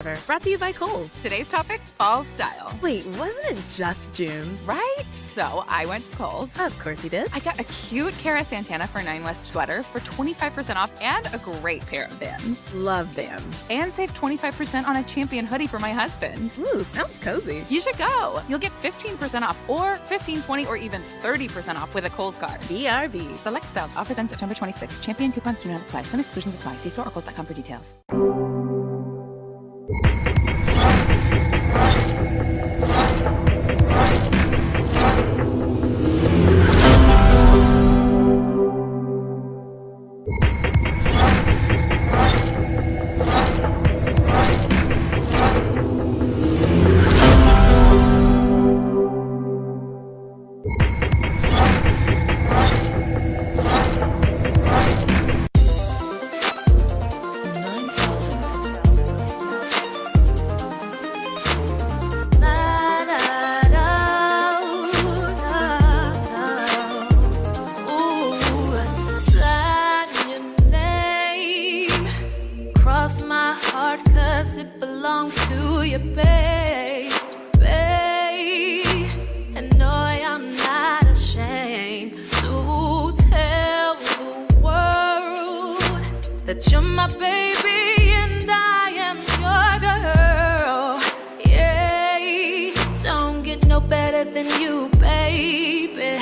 Brought to you by Kohl's. Today's topic, fall style. Wait, wasn't it just June? Right? So I went to Kohl's. Of course you did. I got a cute Cara Santana for 9 West sweater for 25% off and a great pair of Vans. Love Vans. And saved 25% on a Champion hoodie for my husband. Ooh, sounds cozy. You should go. You'll get 15% off or 15, 20, or even 30% off with a Kohl's card. BRB. Select styles. Offers end September 26th. Champion coupons do not apply. Some exclusions apply. See store or kohls.com for details. Loving you, baby.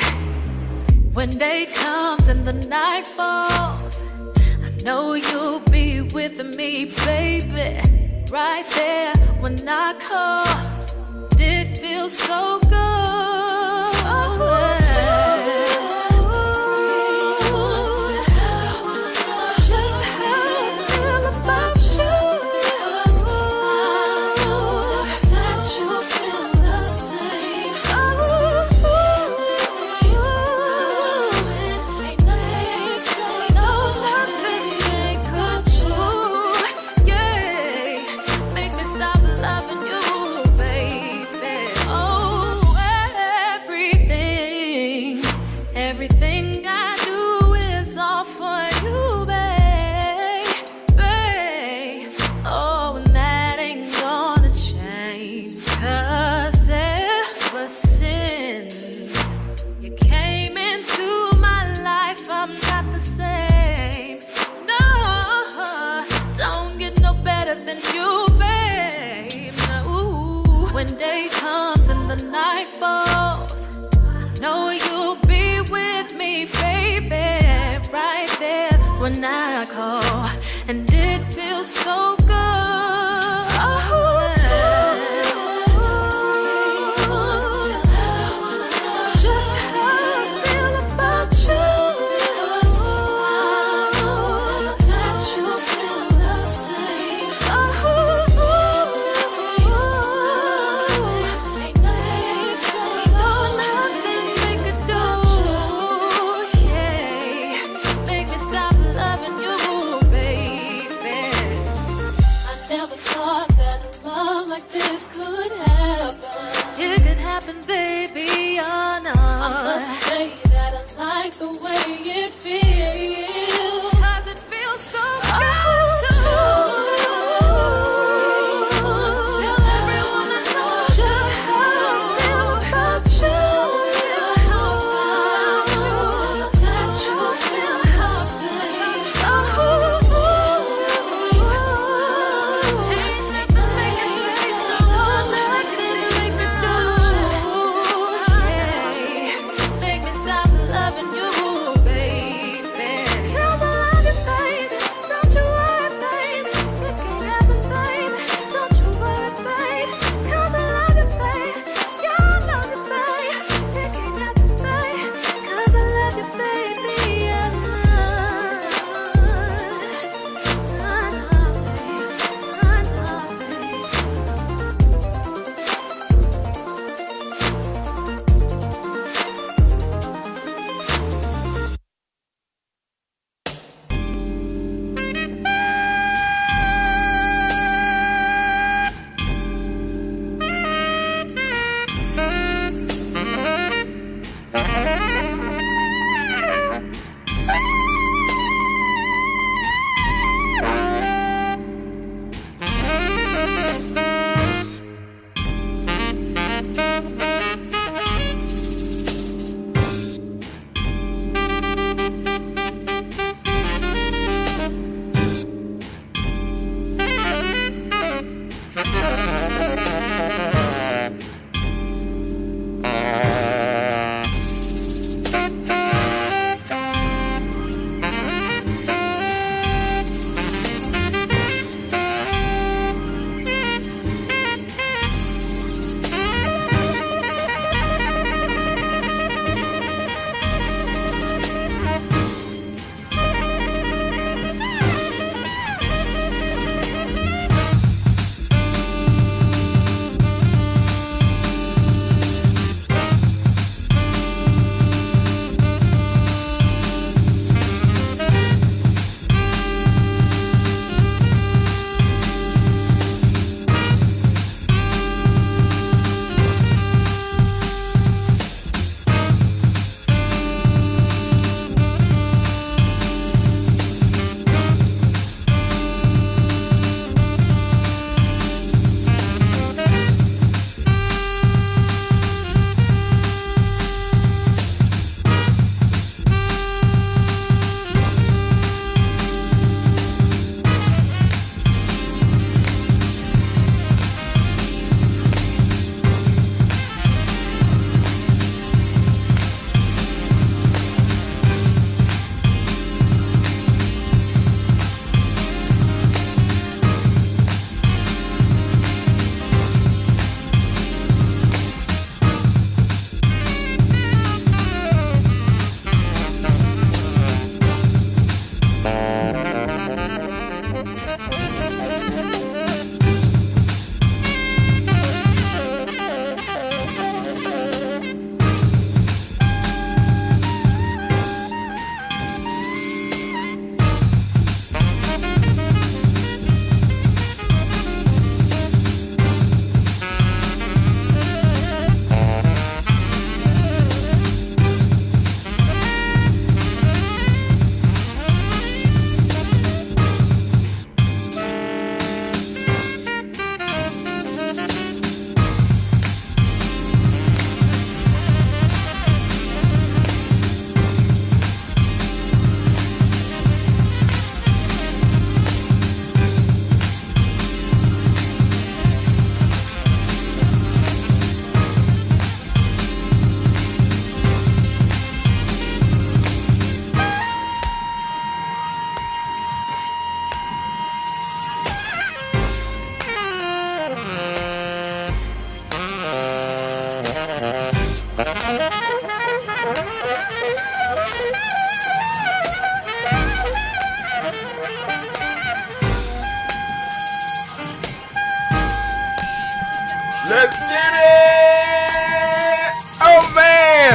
Let's get it! Oh man!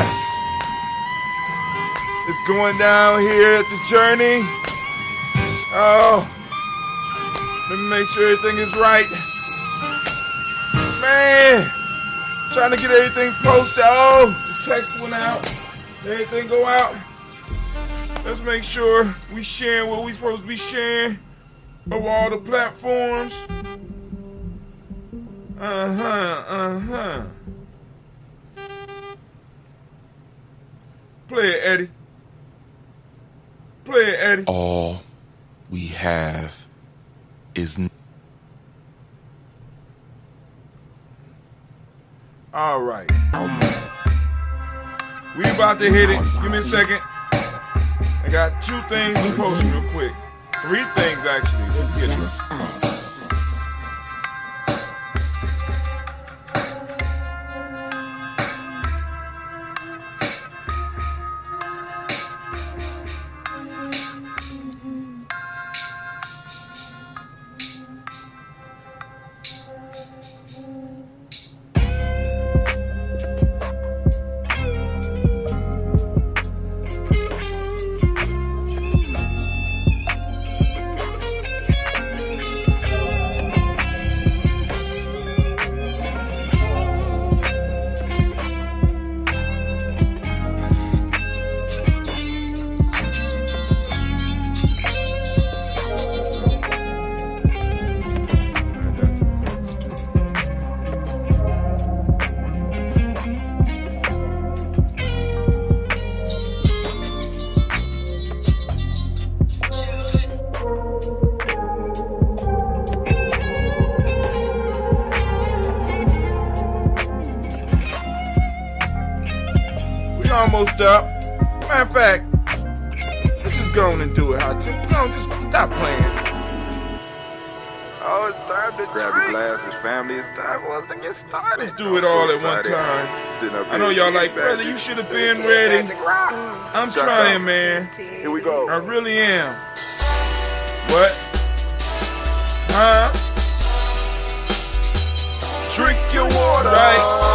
It's going down here at the journey. Oh, let me make sure everything is right. Man, trying to get everything posted. Oh, the text went out. Everything go out. Let's make sure we sharing what we supposed to be sharing over all the platforms. Play it, Eddie. Play it, Eddie. All we have is... All right. We about to hit it. Give me a second. I got 2 things to post real quick. 3 things, actually. Let's get it. Almost up. Matter of fact, let's just go on and do it. No, just stop playing. Oh, it's time to grab your glasses, family. It's time for us to get started. Let's do it all at one time. I know y'all like, brother, you should have been ready. I'm trying, man. Here we go. I really am. What? Huh? Drink your water. Right.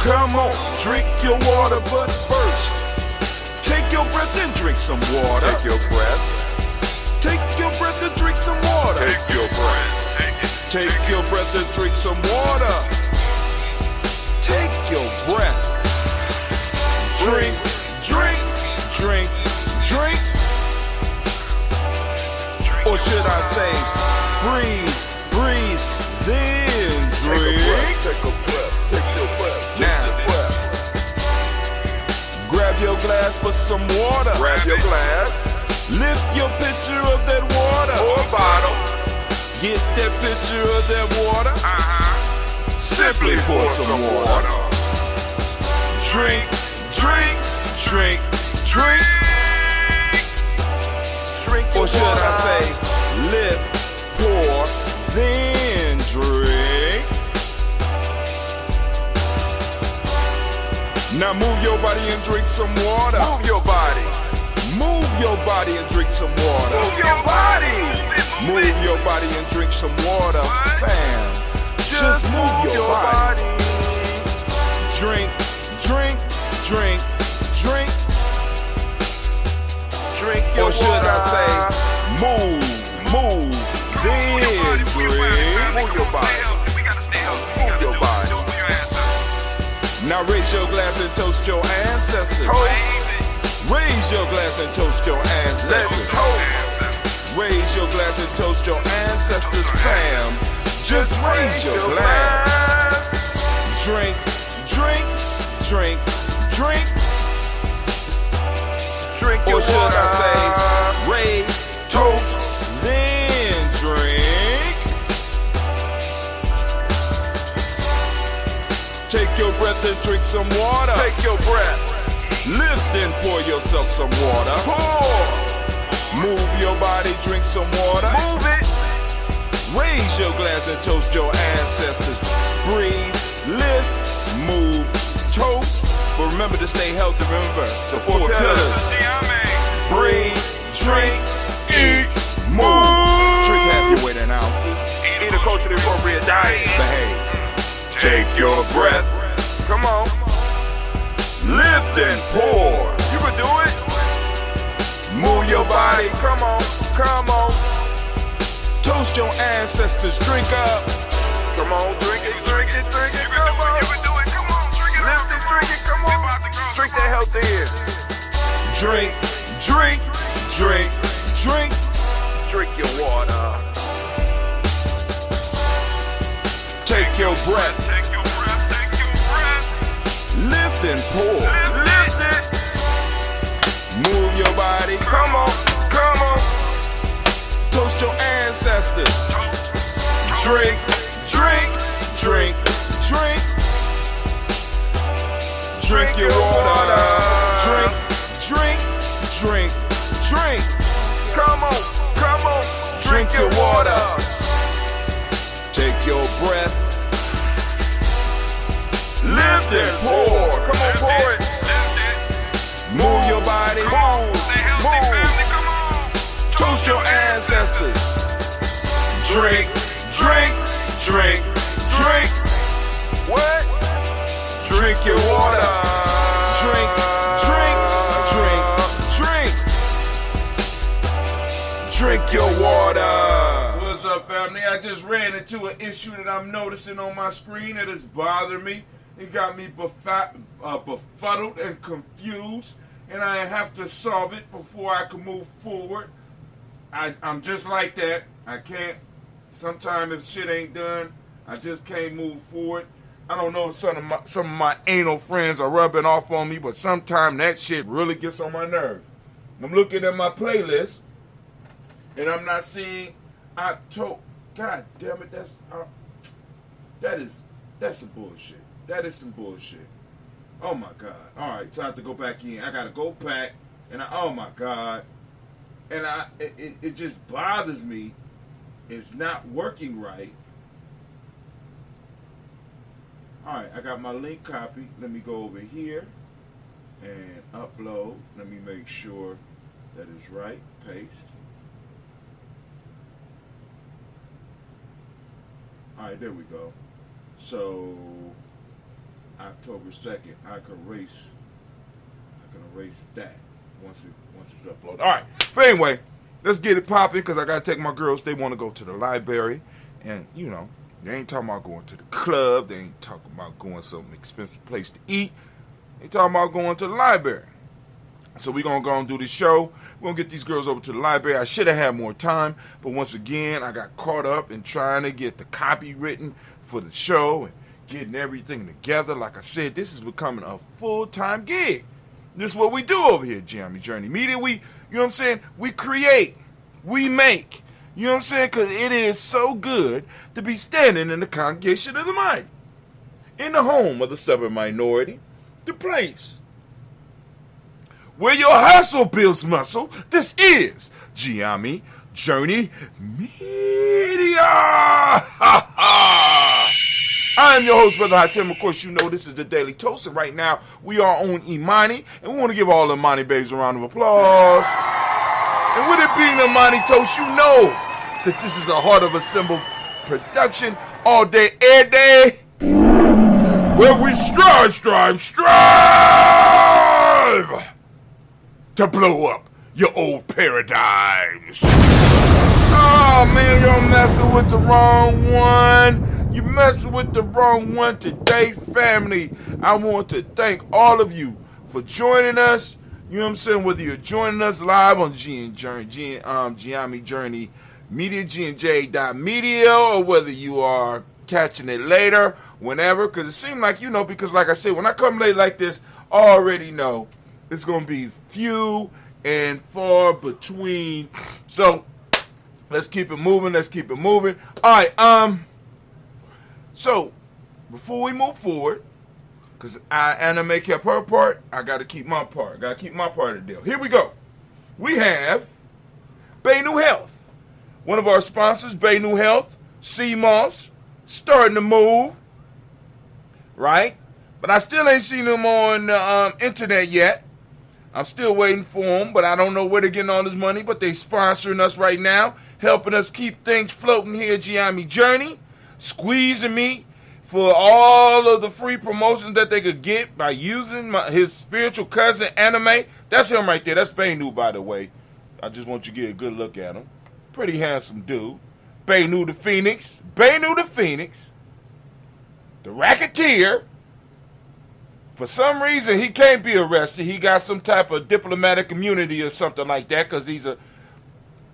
Come on, drink your water, but first, take your breath and drink some water. Take your breath. Take your breath and drink some water. Take your breath. Take your breath and drink some water. Take your breath. Drink, drink, drink, drink. Or should I say, breathe, breathe, then drink. Take a breath. Take your breath. Now, grab your glass for some water. Grab your glass. Lift your pitcher of that water. Or bottle. Get that pitcher of that water. Simply pour some water. Drink, drink, drink, drink. Drink your or should water. I say, lift, pour, then drink. Now move your body and drink some water. Move your body. Move your body and drink some water. Move your body. Move your body and drink some water. Bam. Just move your body. Drink, drink, drink, drink. Drink your or should water. I say, move, then drink. Move your body. Move your body. Now raise your glass and toast your ancestors. Raise your glass and toast your ancestors. Raise your glass and toast your ancestors, fam. Just raise your glass. Drink, drink, drink, drink. Drink your or should water. I say, raise, toast, then drink. Take your breath and drink some water. Take your breath. Lift and pour yourself some water. Pour. Move your body, drink some water. Move it. Raise your glass and toast your ancestors. Breathe, lift, move, toast. But remember to stay healthy. Remember the 4 pillars. Breathe, drink, eat, move. Drink half your weight Take your breath. Come on. Lift and pour. You can do it. Move your body. Come on. Come on. Toast your ancestors. Drink up. Come on. Drink it. Drink it. Drink it. Come on. You can do it. Come on. Drink it. Lift it. Drink it. Come on. Drink that healthy air. Drink. Drink. Drink. Drink. Drink your water. Take your breath. Take your breath. Take your breath. Lift and pour. Lift it. Move your body. Come on. Come on. Toast your ancestors. Drink. Drink. Drink. Drink. Drink your water. Drink. Drink. Drink. Drink. Come on. Come on. Drink your water. Take your breath. Lift and pour. Come on, pour it. Move your body. Move. Toast your ancestors. Drink. Drink. Drink. Drink. What? Drink your water. Drink. Drink. Drink. Drink. Drink your water. What's up, family? I just ran into an issue that I'm noticing on my screen that has bothered me. It got me befuddled and confused, and I have to solve it before I can move forward. I'm just like that. I can't. Sometimes if shit ain't done, I just can't move forward. I don't know if some of my anal friends are rubbing off on me, but sometimes that shit really gets on my nerves. I'm looking at my playlist, and I'm not seeing October. God damn it, that's some bullshit. That is some bullshit. Oh my God. All right, so I have to go back in. I gotta go back, and oh my God, and it just bothers me. It's not working right. All right, I got my link copy. Let me go over here and upload. Let me make sure that is right. Paste. All right, there we go. So October 2nd, I can erase that once it's uploaded. All right, but anyway, let's get it popping because I gotta take my girls. They want to go to the library, and you know, they ain't talking about going to the club. They ain't talking about going to some expensive place to eat. They talking about going to the library. So we're going to go and do this show. We're going to get these girls over to the library. I should have had more time, but once again, I got caught up in trying to get the copy written for the show and getting everything together. Like I said, this is becoming a full-time gig. This is what we do over here at Imani Journey Media. We, you know what I'm saying? We create. We make. You know what I'm saying? Because it is so good to be standing in the congregation of the mighty, in the home of the stubborn minority, the place where your hustle builds muscle. This is Imani Journey Media. I am your host, Brother Hatem. Of course, you know this is the Daily Toast, and right now we are on Imani, and we want to give all the Imani babes a round of applause. And with it being the Imani Toast, you know that this is a Heart of a Symbol production, all day, every day, where we strive to blow up your old paradigms. Oh man, you're messing with the wrong one. You messing with the wrong one today, family. I want to thank all of you for joining us. You know what I'm saying? Whether you're joining us live on Imani Journey Media, GNJ.media, or whether you are catching it later, whenever, because it seemed like, you know, because like I said, when I come late like this, I already know it's going to be few and far between. So let's keep it moving. All right, so before we move forward, because Anna Mae kept her part, I got to keep my part. Of the deal. Here we go. We have Bay New Health. One of our sponsors, Bay New Health, CMOS, starting to move, right? But I still ain't seen them on the internet yet. I'm still waiting for them, but I don't know where they're getting all this money, but they sponsoring us right now, helping us keep things floating here at Imani Journey, squeezing me for all of the free promotions that they could get by using his spiritual cousin Anime. That's him right there. That's Benu, by the way. I just want you to get a good look at him. Pretty handsome dude. Benu the Phoenix. Benu the Phoenix. The racketeer. For some reason, he can't be arrested. He got some type of diplomatic immunity or something like that because he's a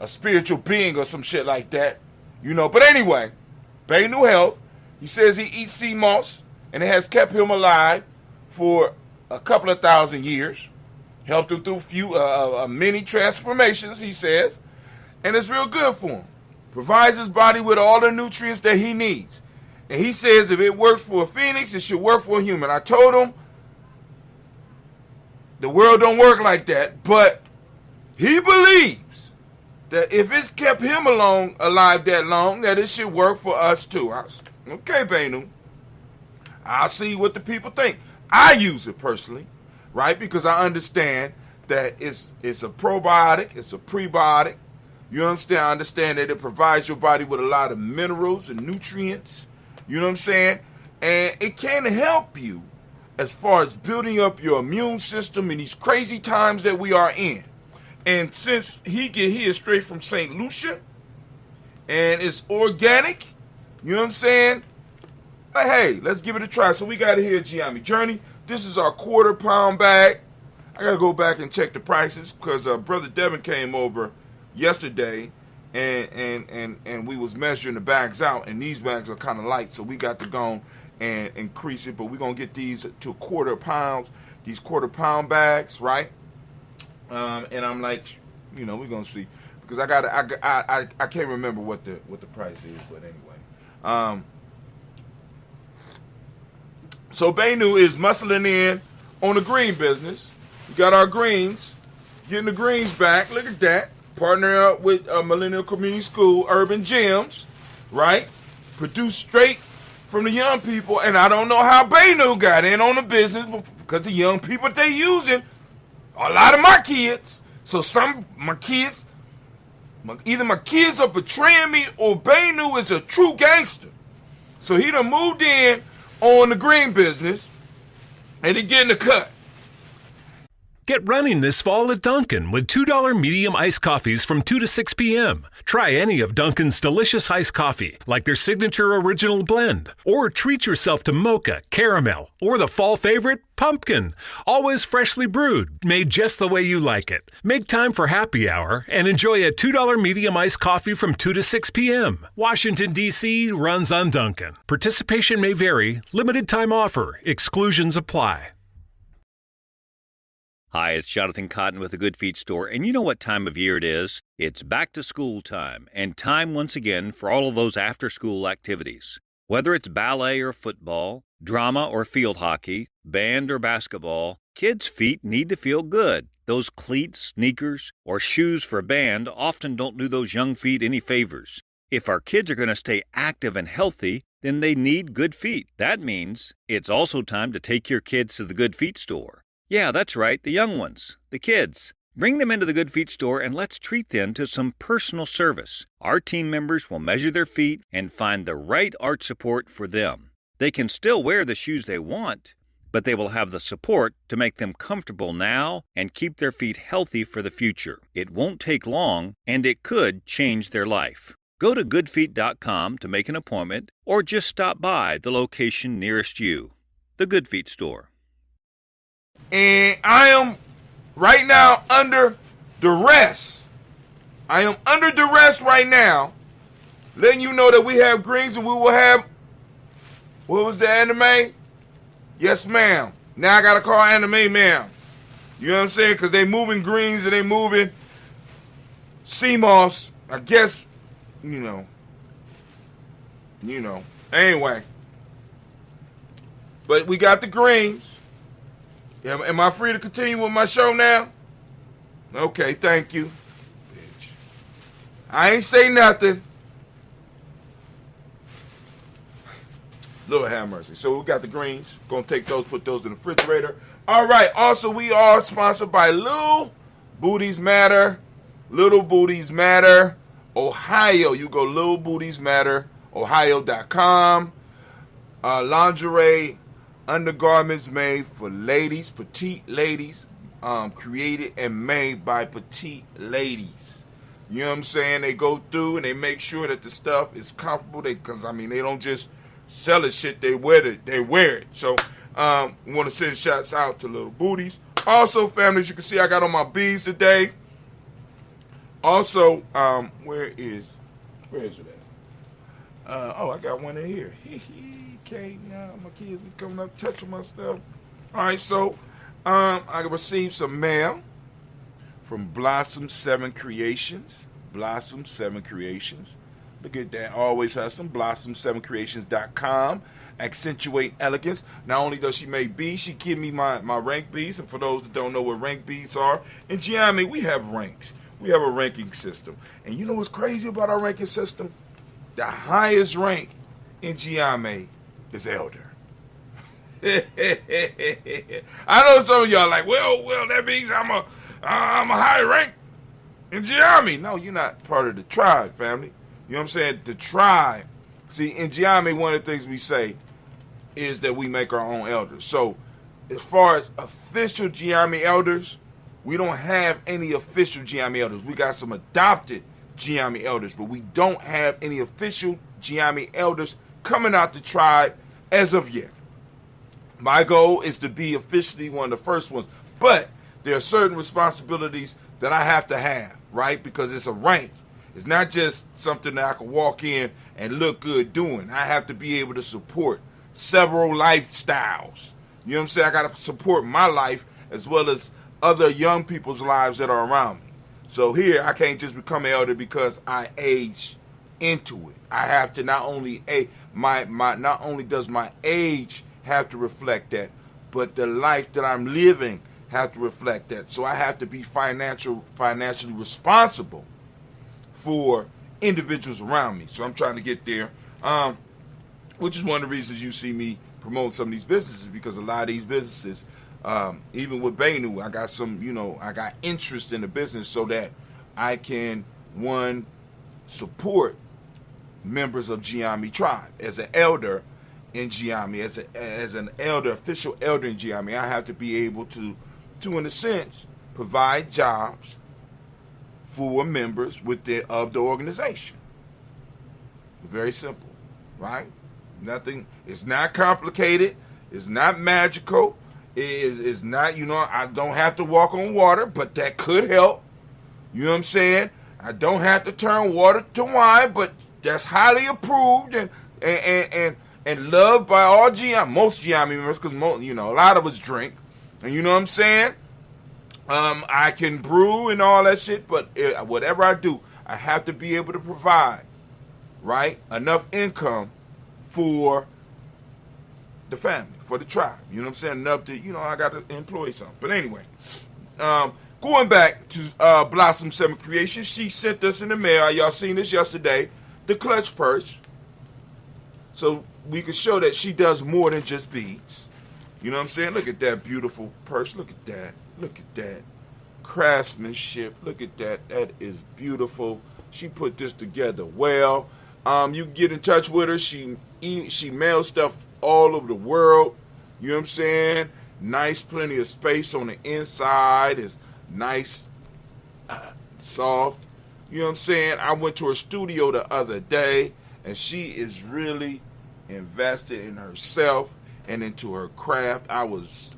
spiritual being or some shit like that. You know, but anyway, Benu Health. He says he eats sea moss, and it has kept him alive for a couple of thousand years. Helped him through many transformations, he says. And it's real good for him. Provides his body with all the nutrients that he needs. And he says if it works for a phoenix, it should work for a human. I told him the world don't work like that, but he believes that if it's kept him alive that long, that it should work for us too. Okay, Benu. I'll see what the people think. I use it personally, right? Because I understand that it's a probiotic, it's a prebiotic. You understand? I understand that it provides your body with a lot of minerals and nutrients. You know what I'm saying? And it can help you as far as building up your immune system in these crazy times that we are in. And since he is straight from St. Lucia, and it's organic, you know what I'm saying? But hey, let's give it a try. So we got it here at Giammi Journey. This is our quarter-pound bag. I got to go back and check the prices because Brother Devin came over yesterday, and we was measuring the bags out, and these bags are kind of light, so we got to go and increase it. But we're going to get these to quarter pounds, these quarter-pound bags, right? And I'm like, you know, we're going to see. Because I can't remember what the price is, but anyway. So Benu is muscling in on the green business. We got our greens, getting the greens back. Look at that. Partnering up with Millennial Community School, Urban Gems, right? Produced straight from the young people. And I don't know how Benu got in on the business because the young people they using, a lot of my kids. So my kids, either my kids are betraying me or Benu is a true gangster. So he done moved in on the green business and he getting the cut. Get running this fall at Dunkin' with $2 medium iced coffees from 2 to 6 p.m. Try any of Dunkin's delicious iced coffee, like their signature original blend. Or treat yourself to mocha, caramel, or the fall favorite, pumpkin. Always freshly brewed, made just the way you like it. Make time for happy hour and enjoy a $2 medium iced coffee from 2 to 6 p.m. Washington, D.C. runs on Dunkin'. Participation may vary. Limited time offer. Exclusions apply. Hi, it's Jonathan Cotton with the Good Feet Store, and you know what time of year it is? It's back to school time, and time once again for all of those after-school activities. Whether it's ballet or football, drama or field hockey, band or basketball, kids' feet need to feel good. Those cleats, sneakers, or shoes for band often don't do those young feet any favors. If our kids are going to stay active and healthy, then they need good feet. That means it's also time to take your kids to the Good Feet Store. Yeah, that's right, the young ones, the kids. Bring them into the Good Feet Store and let's treat them to some personal service. Our team members will measure their feet and find the right arch support for them. They can still wear the shoes they want, but they will have the support to make them comfortable now and keep their feet healthy for the future. It won't take long, and it could change their life. Go to goodfeet.com to make an appointment or just stop by the location nearest you. The Good Feet Store. And I am right now under duress. I am under duress right now, letting you know that we have greens and we will have, what was the anime? Yes, ma'am. Now I got to call anime ma'am. You know what I'm saying? Because they moving greens and they moving sea moss. I guess, you know. Anyway. But we got the greens. Am I free to continue with my show now? Okay, thank you. Bitch. I ain't say nothing. Lord have mercy. So we got the greens. Gonna take those, put those in the refrigerator. All right. Also, we are sponsored by Little Booties Matter. Little Booties Matter, Ohio. You go Little Booties Matter, Ohio.com. Lingerie, undergarments made for ladies, petite ladies, created and made by petite ladies. You know what I'm saying? They go through and they make sure that the stuff is comfortable. Because they don't just sell the shit, they wear it. So we want to send shots out to little booties. Also, family, as you can see, I got on my beads today. Also, where is it at? I got one in here. Okay, now my kids be coming up touching my stuff. All right, so I received some mail from Blossom 7 Creations. Blossom 7 Creations. Look at that. Always hustling. Blossom7creations.com. Accentuate elegance. Not only does she make beads, she give me my rank beads. And for those that don't know what rank beads are, in Giami, we have ranks. We have a ranking system. And you know what's crazy about our ranking system? The highest rank in Giami is elder. I know some of y'all like, well, that means I'm a high rank in Giami. No, you're not part of the tribe, family. You know what I'm saying? The tribe. See, in Giami, one of the things we say is that we make our own elders. So, as far as official Giami elders, we don't have any official Giami elders. We got some adopted Giami elders, but we don't have any official Giami elders coming out the tribe as of yet. My goal is to be officially one of the first ones, but there are certain responsibilities that I have to have, right? Because it's a rank. It's not just something that I can walk in and look good doing. I have to be able to support several lifestyles. You know what I'm saying? I got to support my life as well as other young people's lives that are around me. So here, I can't just become an elder because I age into it. I have to not only does my age have to reflect that, but the life that I'm living have to reflect that. So I have to be financially responsible for individuals around me. So I'm trying to get there, which is one of the reasons you see me promote some of these businesses, because a lot of these businesses, even with Bainu, I got interest in the business so that I can, one, support members of Giami tribe. As an elder in Giami, as an elder, official elder in Giami, I have to be able to in a sense, provide jobs for members of the organization. Very simple, right? Nothing. It's not complicated. It's not magical. It's not, I don't have to walk on water, but that could help. You know what I'm saying? I don't have to turn water to wine, but that's highly approved and loved by all most Giami members, because a lot of us drink. And you know what I'm saying? I can brew and all that shit, but whatever I do, I have to be able to provide, right, enough income for the family, for the tribe. You know what I'm saying? Enough to, I got to employ something. But anyway, going back to Blossom 7 Creations, she sent us in the mail, y'all seen this yesterday, the clutch purse. So we can show that she does more than just beads. You know what I'm saying? Look at that beautiful purse. Look at that. Look at that. Craftsmanship. Look at that. That is beautiful. She put this together well. You can get in touch with her. She mails stuff all over the world. You know what I'm saying? Nice, plenty of space on the inside. It's nice, soft. You know what I'm saying? I went to her studio the other day, and she is really invested in herself and into her craft. I was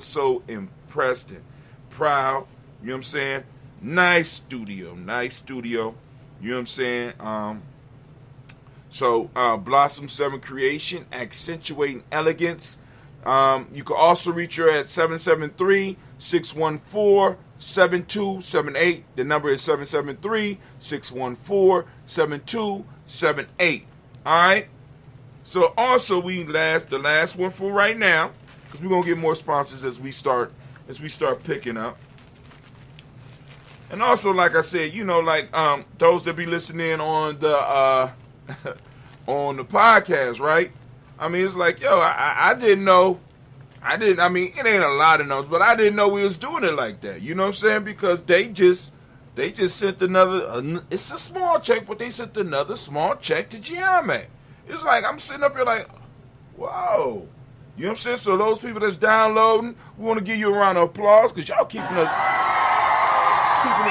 so impressed and proud. You know what I'm saying? Nice studio. You know what I'm saying? So Blossom 7 Creation, accentuating elegance. You can also reach her at 773-614-7278. The number is 773-614-7278. All right. So also the last one for right now, because we're gonna get more sponsors as we start picking up. And also, like I said, those that be listening on the on the podcast, right? I mean, it's like, I didn't know. It ain't a lot of notes, but I didn't know we was doing it like that. You know what I'm saying? Because they just sent another. It's a small check, but they sent another small check to Giami. It's like I'm sitting up here like, Whoa. You know what I'm saying? So those people that's downloading, we want to give you a round of applause because y'all keeping it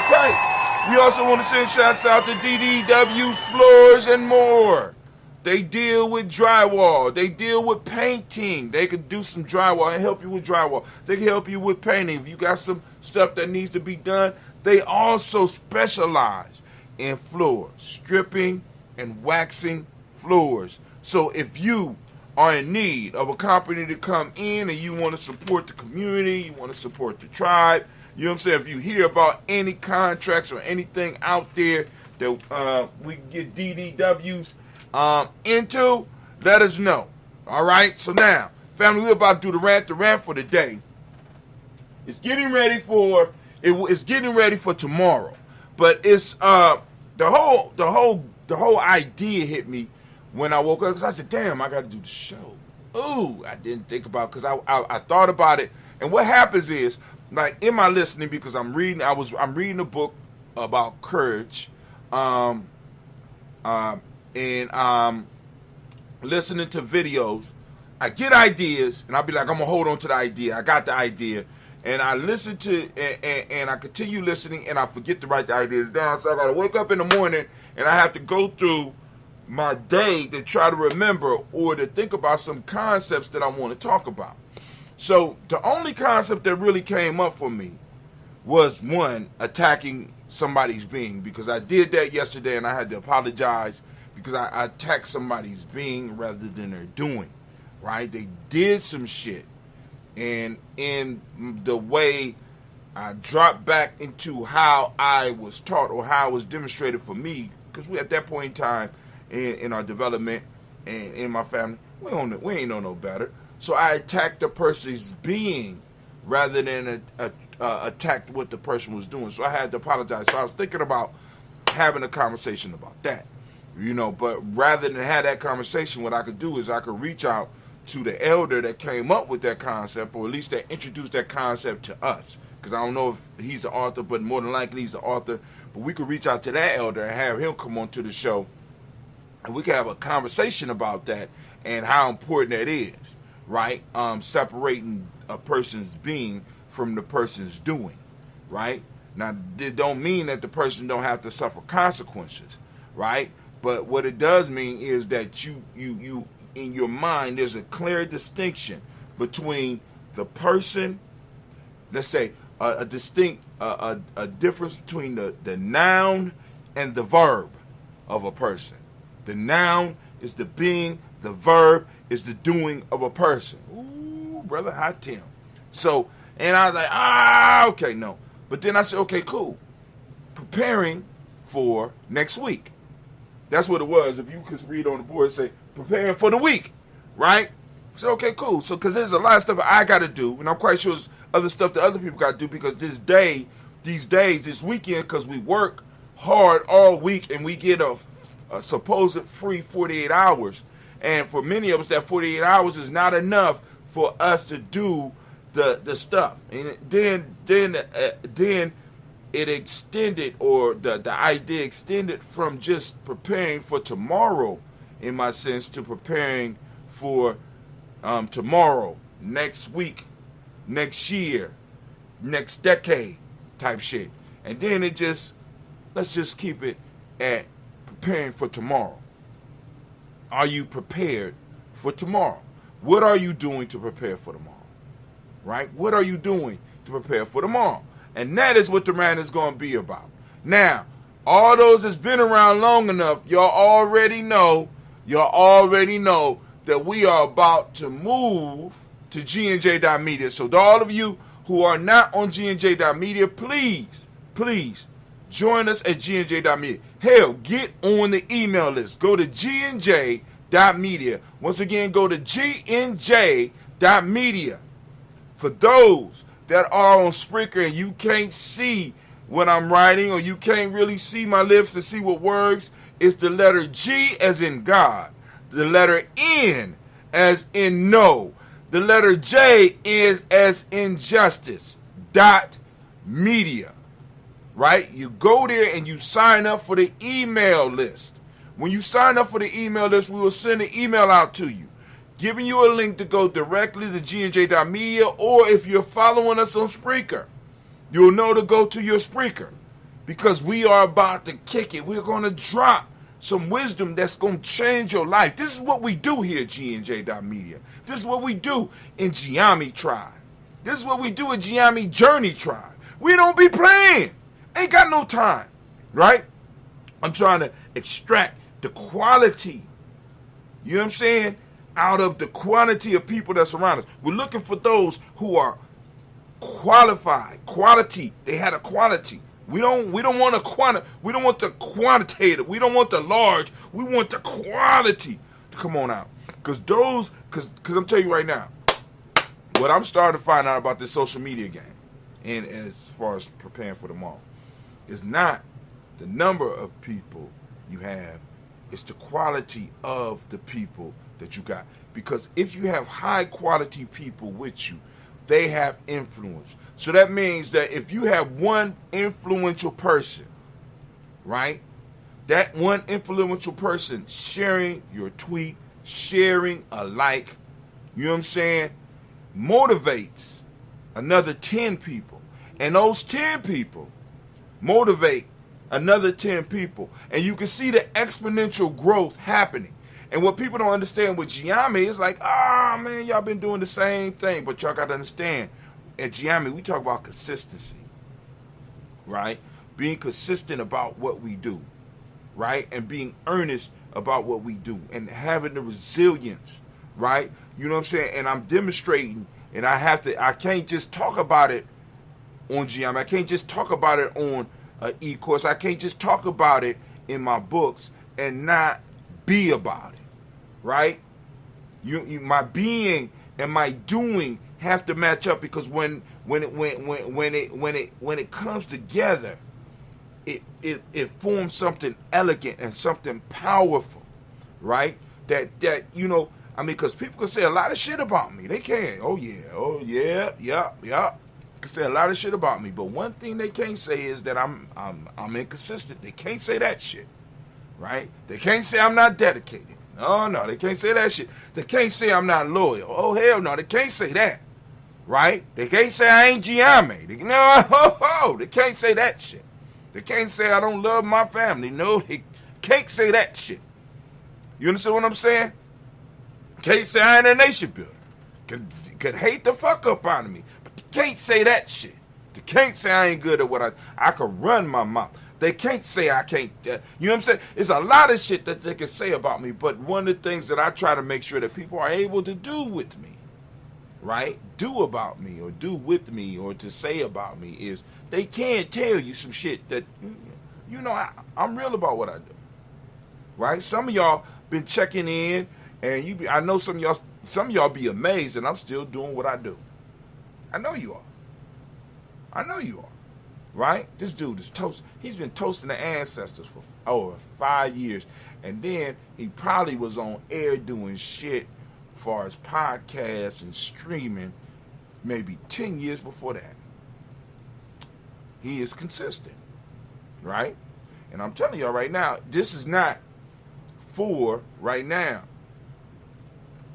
tight. We also want to send shouts out to DDW Floors and More. They deal with drywall. They deal with painting. They could do some drywall and help you with drywall. They can help you with painting. If you got some stuff that needs to be done, they also specialize in floors, stripping and waxing floors. So if you are in need of a company to come in and you want to support the community, you want to support the tribe, you know what I'm saying? If you hear about any contracts or anything out there that we can get DDWs into, let us know. All right? So now, family, we're about to do the rant for the day. It's getting ready for tomorrow. But it's the whole idea hit me when I woke up, because I said, damn, I got to do the show. Ooh, I didn't think about it, because I thought about it. And what happens is, like, in my listening, because I'm reading a book about courage, and listening to videos, I get ideas, and I'll be like, I'm going to hold on to the idea. I got the idea. And I listen to, and I continue listening, and I forget to write the ideas down. So I got to wake up in the morning, and I have to go through my day to try to remember or to think about some concepts that I want to talk about. So the only concept that really came up for me was, one, attacking somebody's being, because I did that yesterday and I had to apologize because I attacked somebody's being rather than their doing, right? They did some shit, and in the way I dropped back into how I was taught or how it was demonstrated for me, because we at that point in time in our development and in my family, we ain't know no better. So I attacked the person's being rather than attacked what the person was doing. So I had to apologize. So I was thinking about having a conversation about that, you know. But rather than have that conversation, what I could do is I could reach out to the elder that came up with that concept, or at least that introduced that concept to us. Because I don't know if he's the author, but more than likely he's the author. But we could reach out to that elder and have him come on to the show, and we could have a conversation about that and how important that is, right? Separating a person's being from the person's doing, right? Now, it don't mean that the person don't have to suffer consequences, right? But what it does mean is that you in your mind, there's a clear distinction between the person, let's say, a difference between the noun and the verb of a person. The noun is the being, the verb is the doing of a person. Ooh, brother, hot Tim. So, and I was like, okay, no. But then I said, okay, cool. Preparing for next week. That's what it was. If you could read on the board, say, preparing for the week, right? So, okay, cool. So, because there's a lot of stuff I got to do, and I'm quite sure there's other stuff that other people got to do, because this weekend, because we work hard all week, and we get a supposed free 48 hours. And for many of us, that 48 hours is not enough for us to do the stuff. And then it extended, or the idea extended from just preparing for tomorrow, in my sense, to preparing for tomorrow, next week, next year, next decade type shit. And then let's just keep it at preparing for tomorrow. Are you prepared for tomorrow? What are you doing to prepare for tomorrow? Right? What are you doing to prepare for tomorrow? And that is what the rant is going to be about. Now, all those that's been around long enough, y'all already know that we are about to move to GNJ.media. So to all of you who are not on GNJ.media, please join us at GNJ.media. Hell, get on the email list. Go to GNJ.media. Once again, go to GNJ.media. For those that are on Spreaker and you can't see what I'm writing, or you can't really see my lips to see what words, it's the letter G as in God, the letter N as in no, the letter J is as in justice, .media. Right? You go there and you sign up for the email list. When you sign up for the email list, we will send an email out to you. giving you a link to go directly to gnj.media, or if you're following us on Spreaker, you'll know to go to your Spreaker, because we are about to kick it. We're going to drop some wisdom that's going to change your life. This is what we do here at gnj.media. This is what we do in Giami Tribe. This is what we do at Giami Journey Tribe. We don't be playing. Ain't got no time, right? I'm trying to extract the quality, you know what I'm saying, out of the quantity of people that's around us. We're looking for those who are qualified, quality. They had a quality. We don't want we don't want the quantitative. We don't want the large. We want the quality to come on out. Because I'm telling you right now, what I'm starting to find out about this social media game, and as far as preparing for tomorrow, is not the number of people you have, it's the quality of the people that you got. Because if you have high quality people with you, they have influence. So that means that if you have one influential person, right? That one influential person sharing your tweet, sharing a like, you know what I'm saying, motivates another 10 people. And those 10 people motivate another 10 people. And you can see the exponential growth happening. And what people don't understand with Giami is like, man, y'all been doing the same thing. But y'all got to understand, at Giami, we talk about consistency, right? Being consistent about what we do, right? And being earnest about what we do and having the resilience, right? You know what I'm saying? And I'm demonstrating, and I can't just talk about it on Giami. I can't just talk about it on an e-course. I can't just talk about it in my books and not be about it, right? My being and my doing have to match up, because when it comes together, it forms something elegant and something powerful, right? That you know, I mean, because people can say a lot of shit about me. They can. Oh yeah. Can say a lot of shit about me, but one thing they can't say is that I'm inconsistent. They can't say that shit, right? They can't say I'm not dedicated. No, they can't say that shit. They can't say I'm not loyal. Oh hell no, they can't say that, right? They can't say I ain't Giami. They can't say that shit. They can't say I don't love my family. No, they can't say that shit. You understand what I'm saying? Can't say I ain't a nation builder. Could hate the fuck up out of me. Can't say that shit. They can't say I ain't good at what I could run my mouth. They can't say I can't, you know what I'm saying? It's a lot of shit that they can say about me, but one of the things that I try to make sure that people are able to do with me, right? Do about me or do with me or to say about me is they can't tell you some shit that, you know, I'm real about what I do, right? Some of y'all been checking in, and I know some of y'all be amazed and I'm still doing what I do. I know you are. Right? This dude is toast. He's been toasting the ancestors for over 5 years. And then he probably was on air doing shit as far as podcasts and streaming maybe 10 years before that. He is consistent. Right? And I'm telling y'all right now, this is not for right now.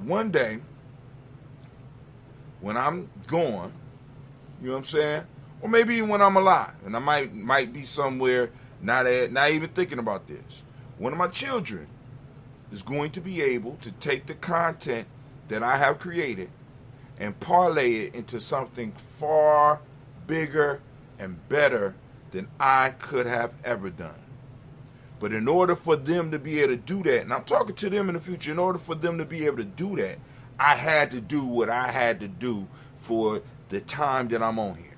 One day, when I'm gone, you know what I'm saying? Or maybe even when I'm alive, and I might be somewhere not even thinking about this. One of my children is going to be able to take the content that I have created and parlay it into something far bigger and better than I could have ever done. But in order for them to be able to do that, and I'm talking to them in the future, in order for them to be able to do that, I had to do what I had to do for the time that I'm on here.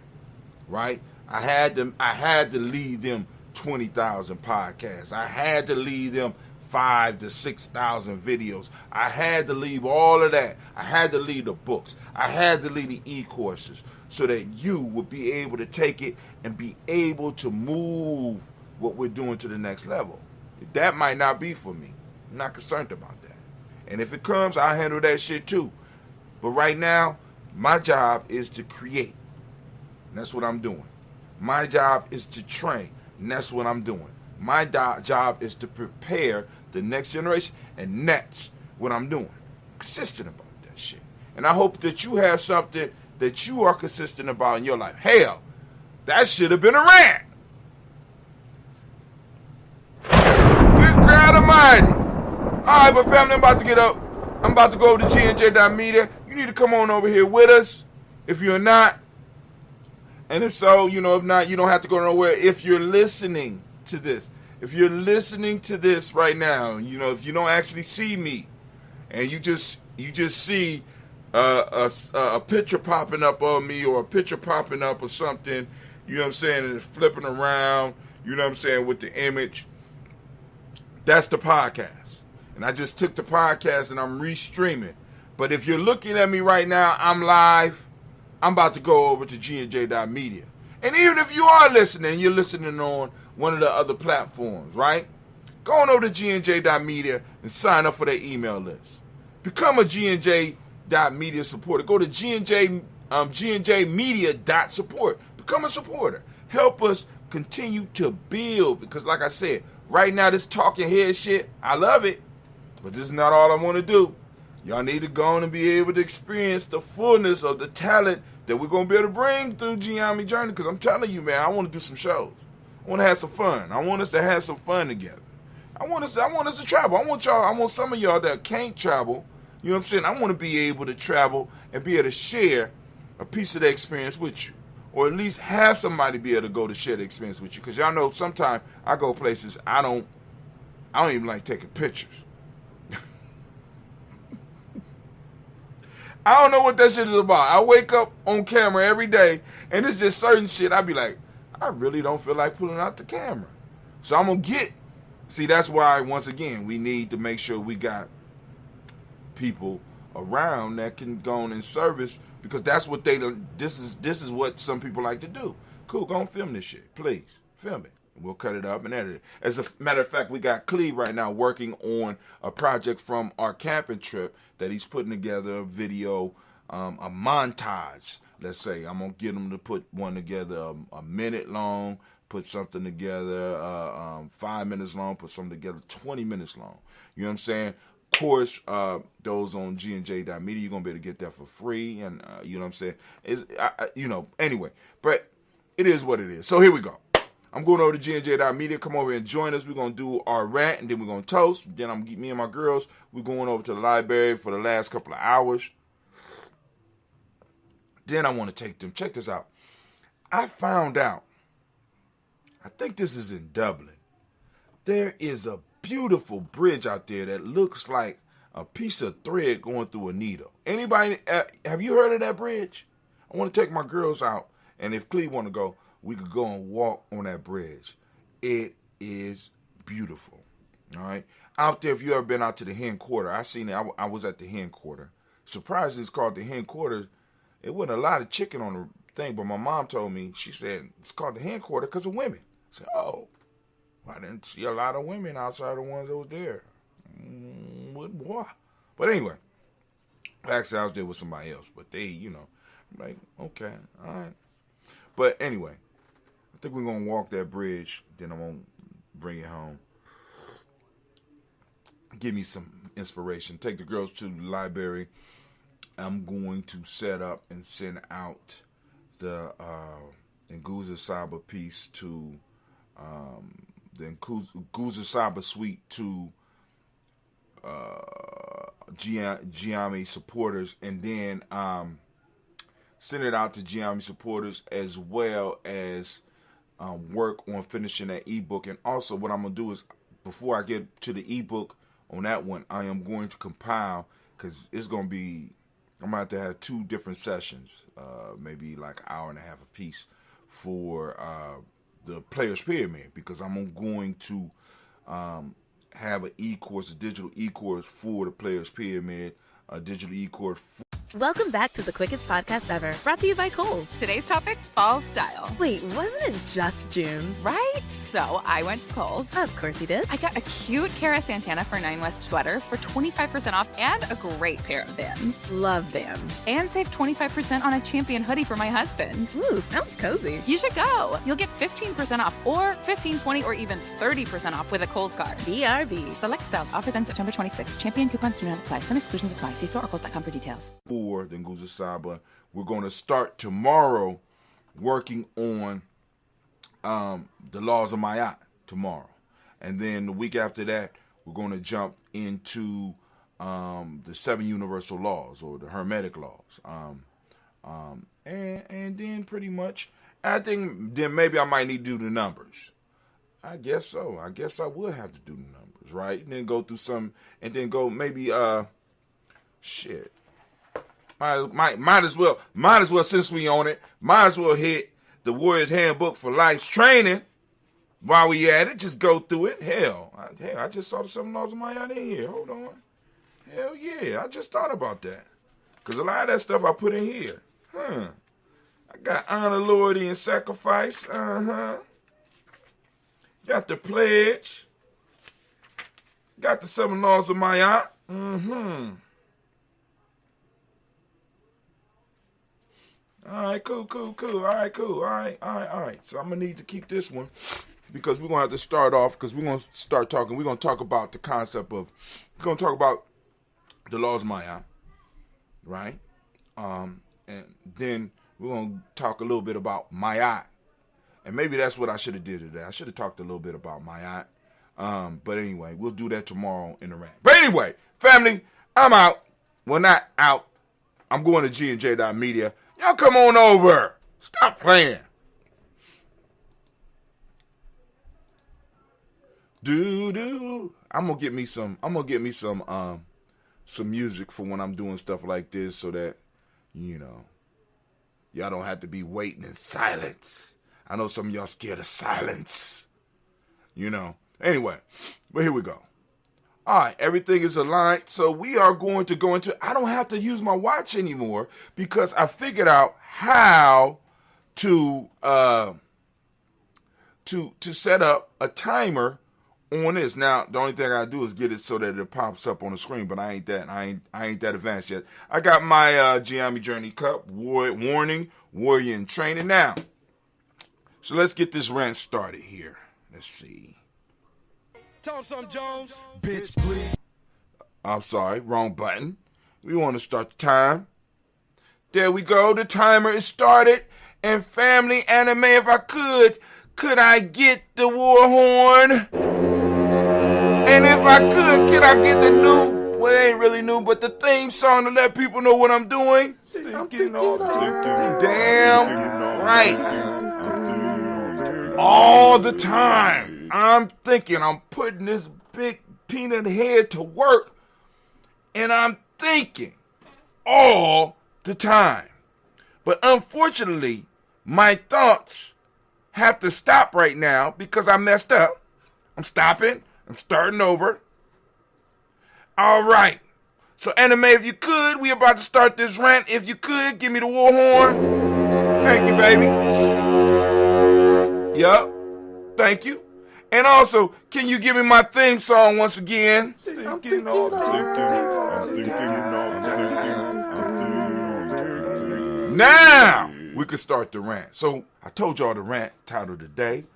Right? I had to lead them 20,000 podcasts. I had to lead them 5,000 to 6,000 videos. I had to leave all of that. I had to lead the books. I had to lead the e-courses so that you would be able to take it and be able to move what we're doing to the next level. That might not be for me. I'm not concerned about that. And if it comes, I'll handle that shit too. But right now, my job is to create. And that's what I'm doing. My job is to train. And that's what I'm doing. My job is to prepare the next generation. And that's what I'm doing. consistent about that shit. And I hope that you have something that you are consistent about in your life. Hell, that should have been a rant. Good God Almighty. All right, but family, I'm about to get up. I'm about to go over to GNJ.media. You need to come on over here with us if you're not. And if so, if not, you don't have to go nowhere. If you're listening to this, if you're listening to this right now, if you don't actually see me, and you just see a picture popping up on me or a picture popping up or something, you know what I'm saying, and it's flipping around, you know what I'm saying, with the image, that's the podcast. And I just took the podcast and I'm restreaming. But if you're looking at me right now, I'm live. I'm about to go over to GNJ.media. And even if you are listening, you're listening on one of the other platforms, right? Go on over to GNJ.media and sign up for their email list. Become a GNJ.media supporter. Go to GNJmedia.support. Become a supporter. Help us continue to build. Because like I said, right now this talking head shit, I love it. But this is not all I want to do. Y'all need to go on and be able to experience the fullness of the talent that we're going to be able to bring through Giami Journey. Because I'm telling you, man, I want to do some shows. I want to have some fun. I want us to have some fun together. I want us to travel. I want some of y'all that can't travel, you know what I'm saying? I want to be able to travel and be able to share a piece of the experience with you. Or at least have somebody be able to go to share the experience with you. Because y'all know sometimes I go places I don't even like taking pictures. I don't know what that shit is about. I wake up on camera every day, and it's just certain shit. I be like, I really don't feel like pulling out the camera. So I'm going to see, that's why, once again, we need to make sure we got people around that can go on and service, because that's what this is what some people like to do. Cool, go and film this shit. Please, film it. We'll cut it up and edit it. As a matter of fact, we got Cleve right now working on a project from our camping trip that he's putting together, a video, a montage, let's say. I'm going to get him to put one together a minute long, put something together 5 minutes long, put something together 20 minutes long. You know what I'm saying? Of course, those on GNJ.media, you're going to be able to get that for free. And, you know what I'm saying? Anyway. But it is what it is. So here we go. I'm going over to GNJ.media. Come over and join us. We're going to do our rant, and then we're going to toast. Then me and my girls, we're going over to the library for the last couple of hours. Then I want to take them. Check this out. I found out, I think this is in Dublin, there is a beautiful bridge out there that looks like a piece of thread going through a needle. Anybody, have you heard of that bridge? I want to take my girls out, and if Cleve want to go, we could go and walk on that bridge. It is beautiful. All right. Out there, if you ever been out to the hen quarter, I seen it. I was at the hen quarter. Surprised it's called the hen quarter. It wasn't a lot of chicken on the thing, but my mom told me, she said, it's called the hen quarter because of women. I said, oh, I didn't see a lot of women outside the ones that was there. What? But anyway, actually, I was there with somebody else, but they, like, okay, all right. But anyway, I think we're going to walk that bridge, then I'm going to bring it home. Give me some inspiration. Take the girls to the library. I'm going to set up and send out the Nguza Saba piece to the Nguza Saba suite to Giami supporters, and then send it out to Giami supporters, as well as work on finishing that ebook. And also what I'm going to do is, before I get to the ebook on that one, I am going to compile, because it's going to be, I'm going to have 2 different sessions, maybe like an hour and a half a piece for the Players Pyramid, because I'm going to have an e-course, a digital e-course for the Players Pyramid, a digital e-course Welcome back to the quickest podcast ever, brought to you by Kohl's. Today's topic, fall style. Wait, wasn't it just June? Right? So I went to Kohl's. Of course you did. I got a cute Cara Santana for 9 West sweater for 25% off and a great pair of Vans. Love Vans. And save 25% on a Champion hoodie for my husband. Ooh, sounds cozy. You should go. You'll get 15% off or 15, 20, or even 30% off with a Kohl's card. BRB. Select styles. Offers end September 26th. Champion coupons do not apply. Some exclusions apply. See store or kohls.com for details. Then goes aside, but we're going to start tomorrow working on the laws of Ma'at tomorrow. And then the week after that, we're going to jump into the 7 universal laws or the Hermetic laws. And then pretty much, I think then maybe I might need to do the numbers. I guess so. I guess I would have to do the numbers, right? And then go through some, and then go maybe, shit. Might as well, since we own it, might as well hit the Warriors Handbook for Life's Training while we at it. Just go through it. Hell, I just saw the 7 laws of Ma'at in here. Hold on. Hell yeah, I just thought about that. Because a lot of that stuff I put in here. I got honor, loyalty, and sacrifice. Got the pledge. Got the 7 laws of Ma'at. All right, cool. All right. So I'm going to need to keep this one because we're going to have to start off because we're going to start talking. We're going to talk about the concept of, we're going to talk about the laws of Ma'at, right? And then we're going to talk a little bit about Ma'at. And maybe that's what I should have did today. I should have talked a little bit about Ma'at. But anyway, we'll do that tomorrow in the rant. But anyway, family, I'm out. Well, not out. I'm going to G&J.media. Y'all come on over. Stop playing. I'm gonna get me some music for when I'm doing stuff like this so that, y'all don't have to be waiting in silence. I know some of y'all scared of silence. Anyway, but here we go. All right, everything is aligned, so we are going to go into, I don't have to use my watch anymore because I figured out how to set up a timer on this. Now, the only thing I do is get it so that it pops up on the screen, but I ain't that advanced yet. I got my Giammi Journey Cup, warning, warrior in training now. So let's get this rant started here. Let's see. Tell him something, Jones. Bitch, please. I'm sorry, wrong button. We want to start the time. There we go. The timer is started. And family anime, if I could I get the war horn? And if I could I get the new, well, it ain't really new, but the theme song to let people know what I'm doing? I'm thinking all the time. Damn right. All the time. I'm thinking, I'm putting this big peanut head to work, and I'm thinking all the time. But unfortunately, my thoughts have to stop right now because I messed up. I'm stopping. I'm starting over. All right. So, anime, if you could, we about to start this rant. If you could, give me the war horn. Thank you, baby. Yup. Thank you. And also, can you give me my theme song once again? I'm thinking all the time. Now, we can start the rant. So, I told y'all the rant title today.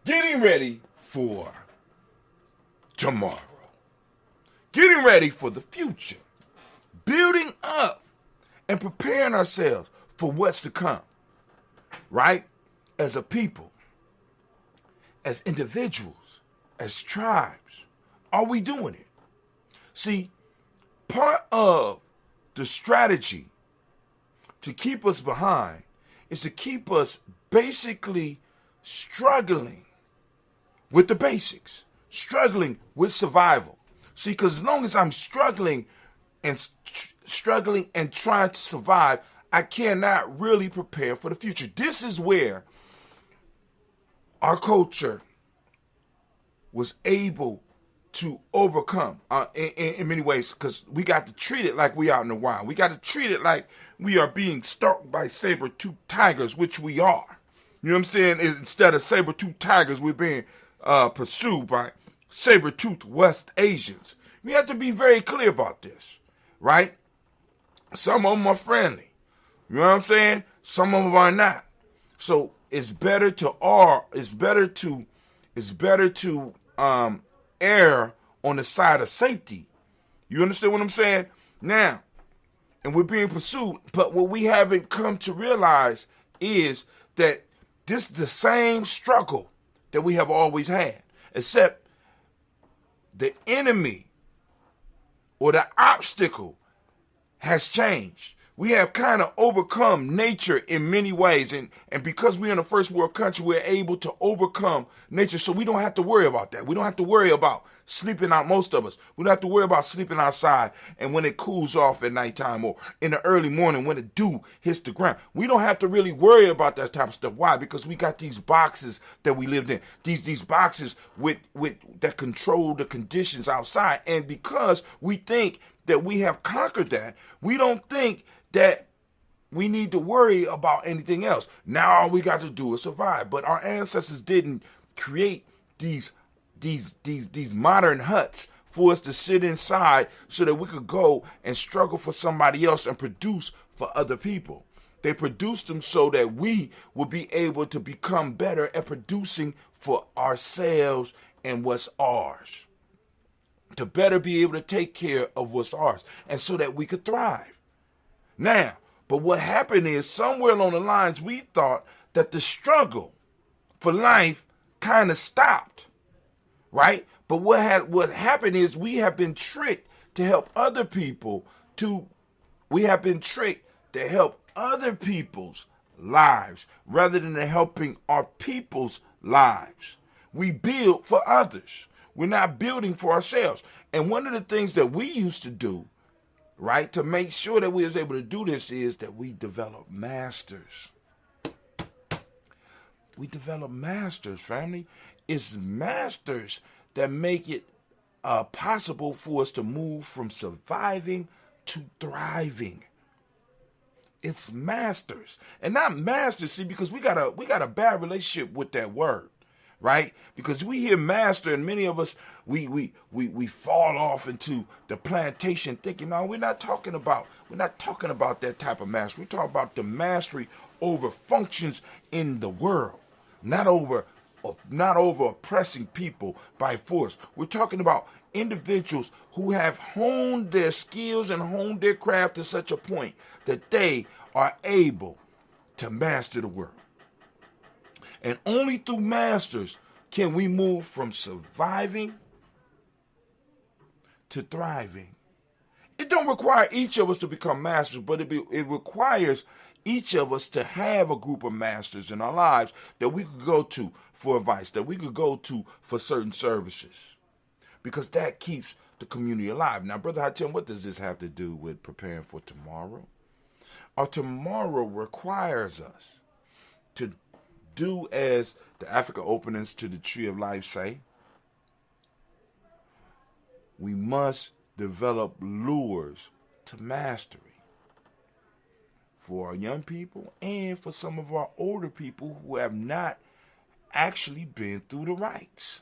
Getting ready for tomorrow. Getting ready for the future. Building up and preparing ourselves for what's to come. Right? As a people. As individuals, as tribes, are we doing it? See, part of the strategy to keep us behind is to keep us basically struggling with the basics, struggling with survival. See, because as long as I'm struggling and trying to survive, I cannot really prepare for the future. This is where our culture was able to overcome in many ways, because we got to treat it like we out in the wild. We got to treat it like we are being stalked by saber-toothed tigers, which we are. You know what I'm saying? Instead of saber-toothed tigers, we're being pursued by saber-toothed West Asians. We have to be very clear about this, right? Some of them are friendly. You know what I'm saying? Some of them are not. So it's better to err on the side of safety. You understand what I'm saying? Now, and we're being pursued, but what we haven't come to realize is that this is the same struggle that we have always had, except the enemy or the obstacle has changed. We have kind of overcome nature in many ways. And because we're in a first world country, we're able to overcome nature. So we don't have to worry about that. We don't have to worry about sleeping out, most of us. We don't have to worry about sleeping outside and when it cools off at nighttime or in the early morning when the dew hits the ground. We don't have to really worry about that type of stuff. Why? Because we got these boxes that we lived in. These boxes with that control the conditions outside. And because we think that we have conquered that, we don't think that we need to worry about anything else. Now all we got to do is survive. But our ancestors didn't create these modern huts for us to sit inside so that we could go and struggle for somebody else and produce for other people. They produced them so that we will be able to become better at producing for ourselves and what's ours. To better be able to take care of what's ours and so that we could thrive. Now, but what happened is somewhere along the lines we thought that the struggle for life kind of stopped, right? But what happened is we have been tricked to help other people help other people's lives rather than helping our people's lives. We build for others. We're not building for ourselves. And one of the things that we used to do, right, to make sure that we was able to do this is that we develop masters. We develop masters, family. It's masters that make it possible for us to move from surviving to thriving. It's masters. And not masters, see, because we got a bad relationship with that word. Right? Because we hear master and many of us, we fall off into the plantation thinking, no, we're not talking about that type of mastery. We're talking about the mastery over functions in the world, not over oppressing people by force. We're talking about individuals who have honed their skills and honed their craft to such a point that they are able to master the world. And only through masters can we move from surviving to thriving. It don't require each of us to become masters, but it requires each of us to have a group of masters in our lives that we could go to for advice, that we could go to for certain services, because that keeps the community alive. Now, Brother Hatem, what does this have to do with preparing for tomorrow? Our tomorrow requires us to do as the Africa openings to the Tree of Life say. We must develop lures to mastery for our young people and for some of our older people who have not actually been through the rites.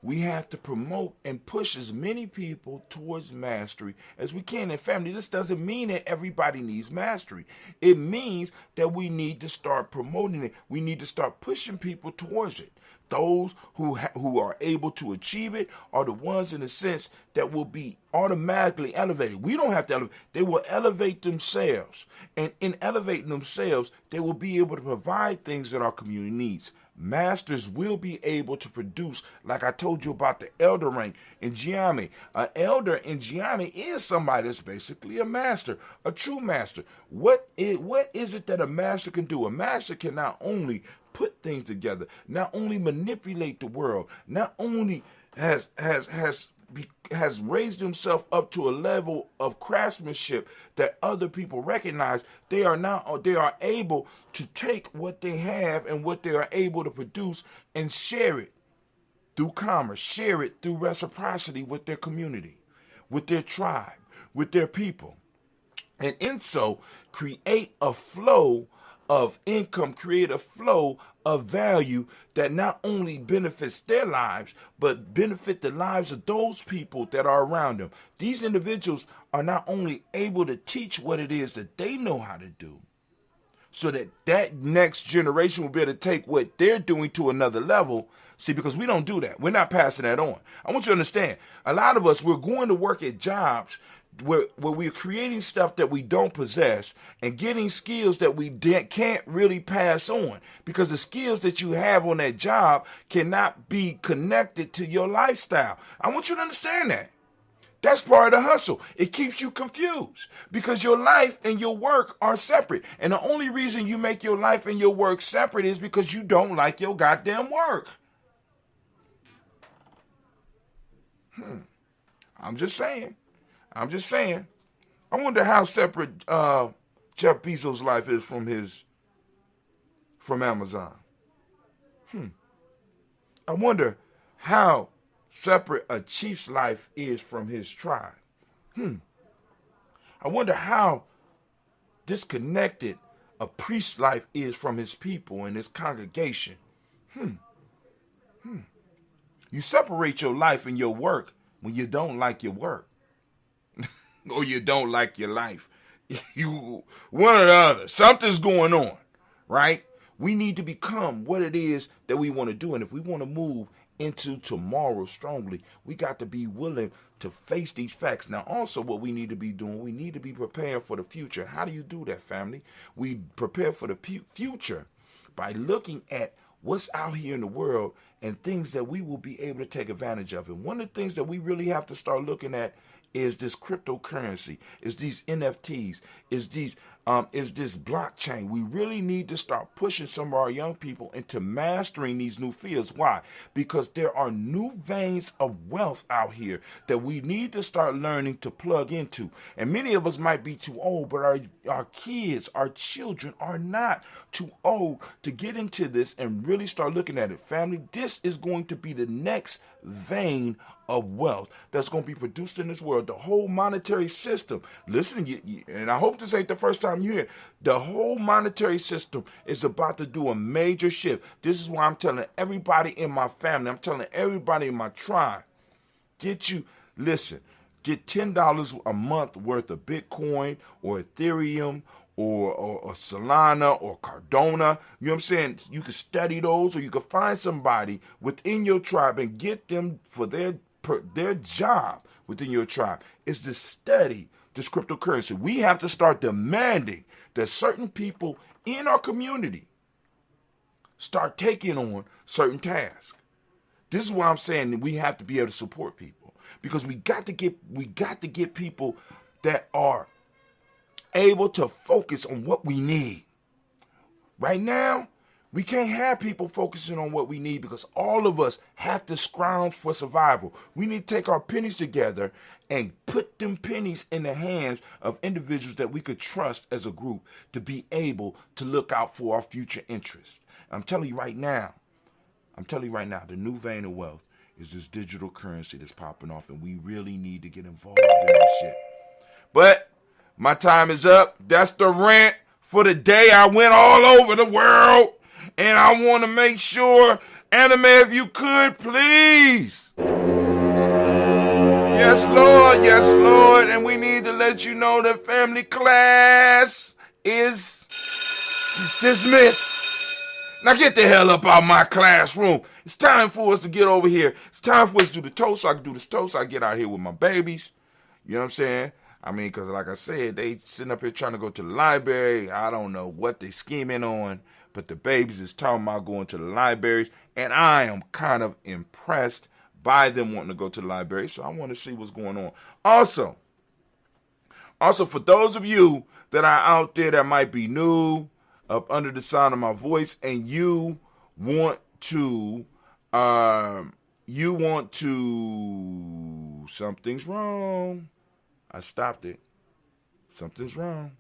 We have to promote and push as many people towards mastery as we can. And family, this doesn't mean that everybody needs mastery. It means that we need to start promoting it. We need to start pushing people towards it. Those who are able to achieve it are the ones, in a sense, that will be automatically elevated. We don't have to elevate. They will elevate themselves. And in elevating themselves, they will be able to provide things that our community needs. Masters will be able to produce, like I told you about the elder rank in Giami. An elder in Giami is somebody that's basically a master, a true master. What is it that a master can do? A master can not only put things together, not only manipulate the world, not only has raised himself up to a level of craftsmanship that other people recognize. They are able to take what they have and what they are able to produce and share it through commerce, share it through reciprocity with their community, with their tribe, with their people. And in so, create a flow of income, create a flow of value that not only benefits their lives, but benefit the lives of those people that are around them. These individuals are not only able to teach what it is that they know how to do, so that that next generation will be able to take what they're doing to another level. See, because we don't do that. We're not passing that on. I want you to understand, a lot of us, we're going to work at jobs where we're creating stuff that we don't possess and getting skills that we can't really pass on, because the skills that you have on that job cannot be connected to your lifestyle. I want you to understand that. That's part of the hustle. It keeps you confused because your life and your work are separate. And the only reason you make your life and your work separate is because you don't like your goddamn work. I'm just saying. I wonder how separate Jeff Bezos' life is from Amazon. I wonder how separate a chief's life is from his tribe. I wonder how disconnected a priest's life is from his people and his congregation. You separate your life and your work when you don't like your work. Or you don't like your life. You one or the other. Something's going on, right? We need to become what it is that we want to do. And if we want to move into tomorrow strongly, we got to be willing to face these facts. Now, also what we need to be doing, we need to be prepared for the future. How do you do that, family? We prepare for the future by looking at what's out here in the world and things that we will be able to take advantage of. And one of the things that we really have to start looking at is this cryptocurrency, is these NFTs, is this blockchain. We really need to start pushing some of our young people into mastering these new fields. Why? Because there are new veins of wealth out here that we need to start learning to plug into. And many of us might be too old, but our kids, our children are not too old to get into this and really start looking at it. Family, this is going to be the next vein of wealth that's going to be produced in this world. The whole monetary system, listen, and I hope this ain't the first time you hear it, the whole monetary system is about to do a major shift. This is why I'm telling everybody in my family, I'm telling everybody in my tribe, get $10 a month worth of Bitcoin or Ethereum or Solana or Cardona. You know what I'm saying? You can study those, or you can find somebody within your tribe and get them for their job within your tribe is to study this cryptocurrency. We have to start demanding that certain people in our community start taking on certain tasks. This is why I'm saying that we have to be able to support people, because we got to get people that are able to focus on what we need. Right now, we can't have people focusing on what we need, because all of us have to scrounge for survival. We need to take our pennies together and put them pennies in the hands of individuals that we could trust as a group to be able to look out for our future interests. I'm telling you right now, the new vein of wealth is this digital currency that's popping off, and we really need to get involved in that shit. But my time is up. That's the rant for the day. I went all over the world, and I want to make sure, Anime, if you could, please. Yes, Lord. And we need to let you know that family class is dismissed. Now get the hell up out of my classroom. It's time for us to get over here. It's time for us to do the toast so I can do this toast. So I can get out here with my babies. You know what I'm saying? I mean, because like I said, they sitting up here trying to go to the library. I don't know what they scheming on, but the babies is talking about going to the libraries, and I am kind of impressed by them wanting to go to the library, so I want to see what's going on. Also, for those of you that are out there that might be new, up under the sound of my voice, and you want to, something's wrong. I stopped it. Something's wrong.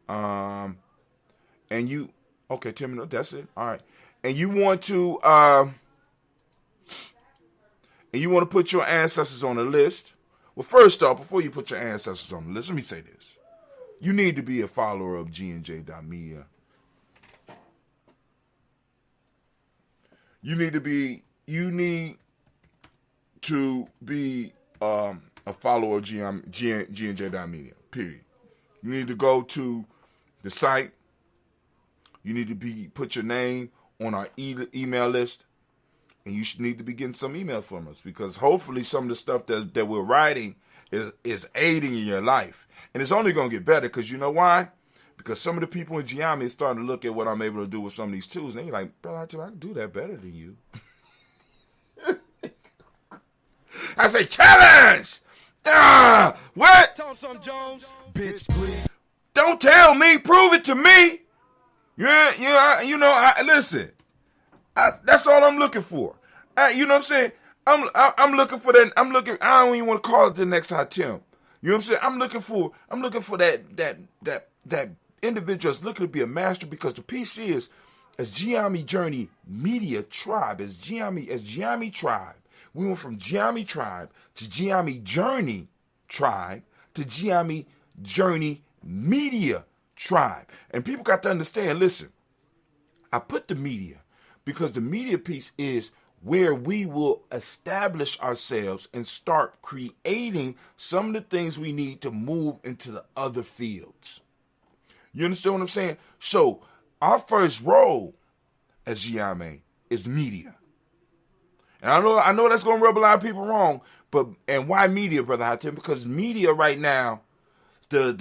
And you, okay, Tim, that's it. All right. and you want to put your ancestors on the list, well, first off, before you put your ancestors on the list, let me say this. You need to be a follower of G&J.media. You need to be a follower of G&J.media, period. You need to go to the site. You need to put your name on our email list. And you should need to be getting some emails from us, because hopefully some of the stuff that we're writing is aiding in your life. And it's only going to get better, because you know why? Because some of the people in Giami are starting to look at what I'm able to do with some of these tools, and they're like, bro, I can do that better than you. I say, challenge! What? Thompson Jones, bitch, please. Don't tell me, prove it to me. Listen. That's all I'm looking for. You know what I'm saying? I'm looking for that. I don't even want to call it the next hot Tim. You know what I'm saying? I'm looking for that individual that's looking to be a master, because the piece is, as Giami Journey Media Tribe, as Giami Tribe, we went from Giami Tribe to Giami Journey Tribe to Giami Journey Media Tribe. And people got to understand, listen, I put the media because the media piece is where we will establish ourselves and start creating some of the things we need to move into the other fields. You understand what I'm saying? So our first role as Giami is media. And I know that's going to rub a lot of people wrong, and why media, Brother Hatem? Because media right now, the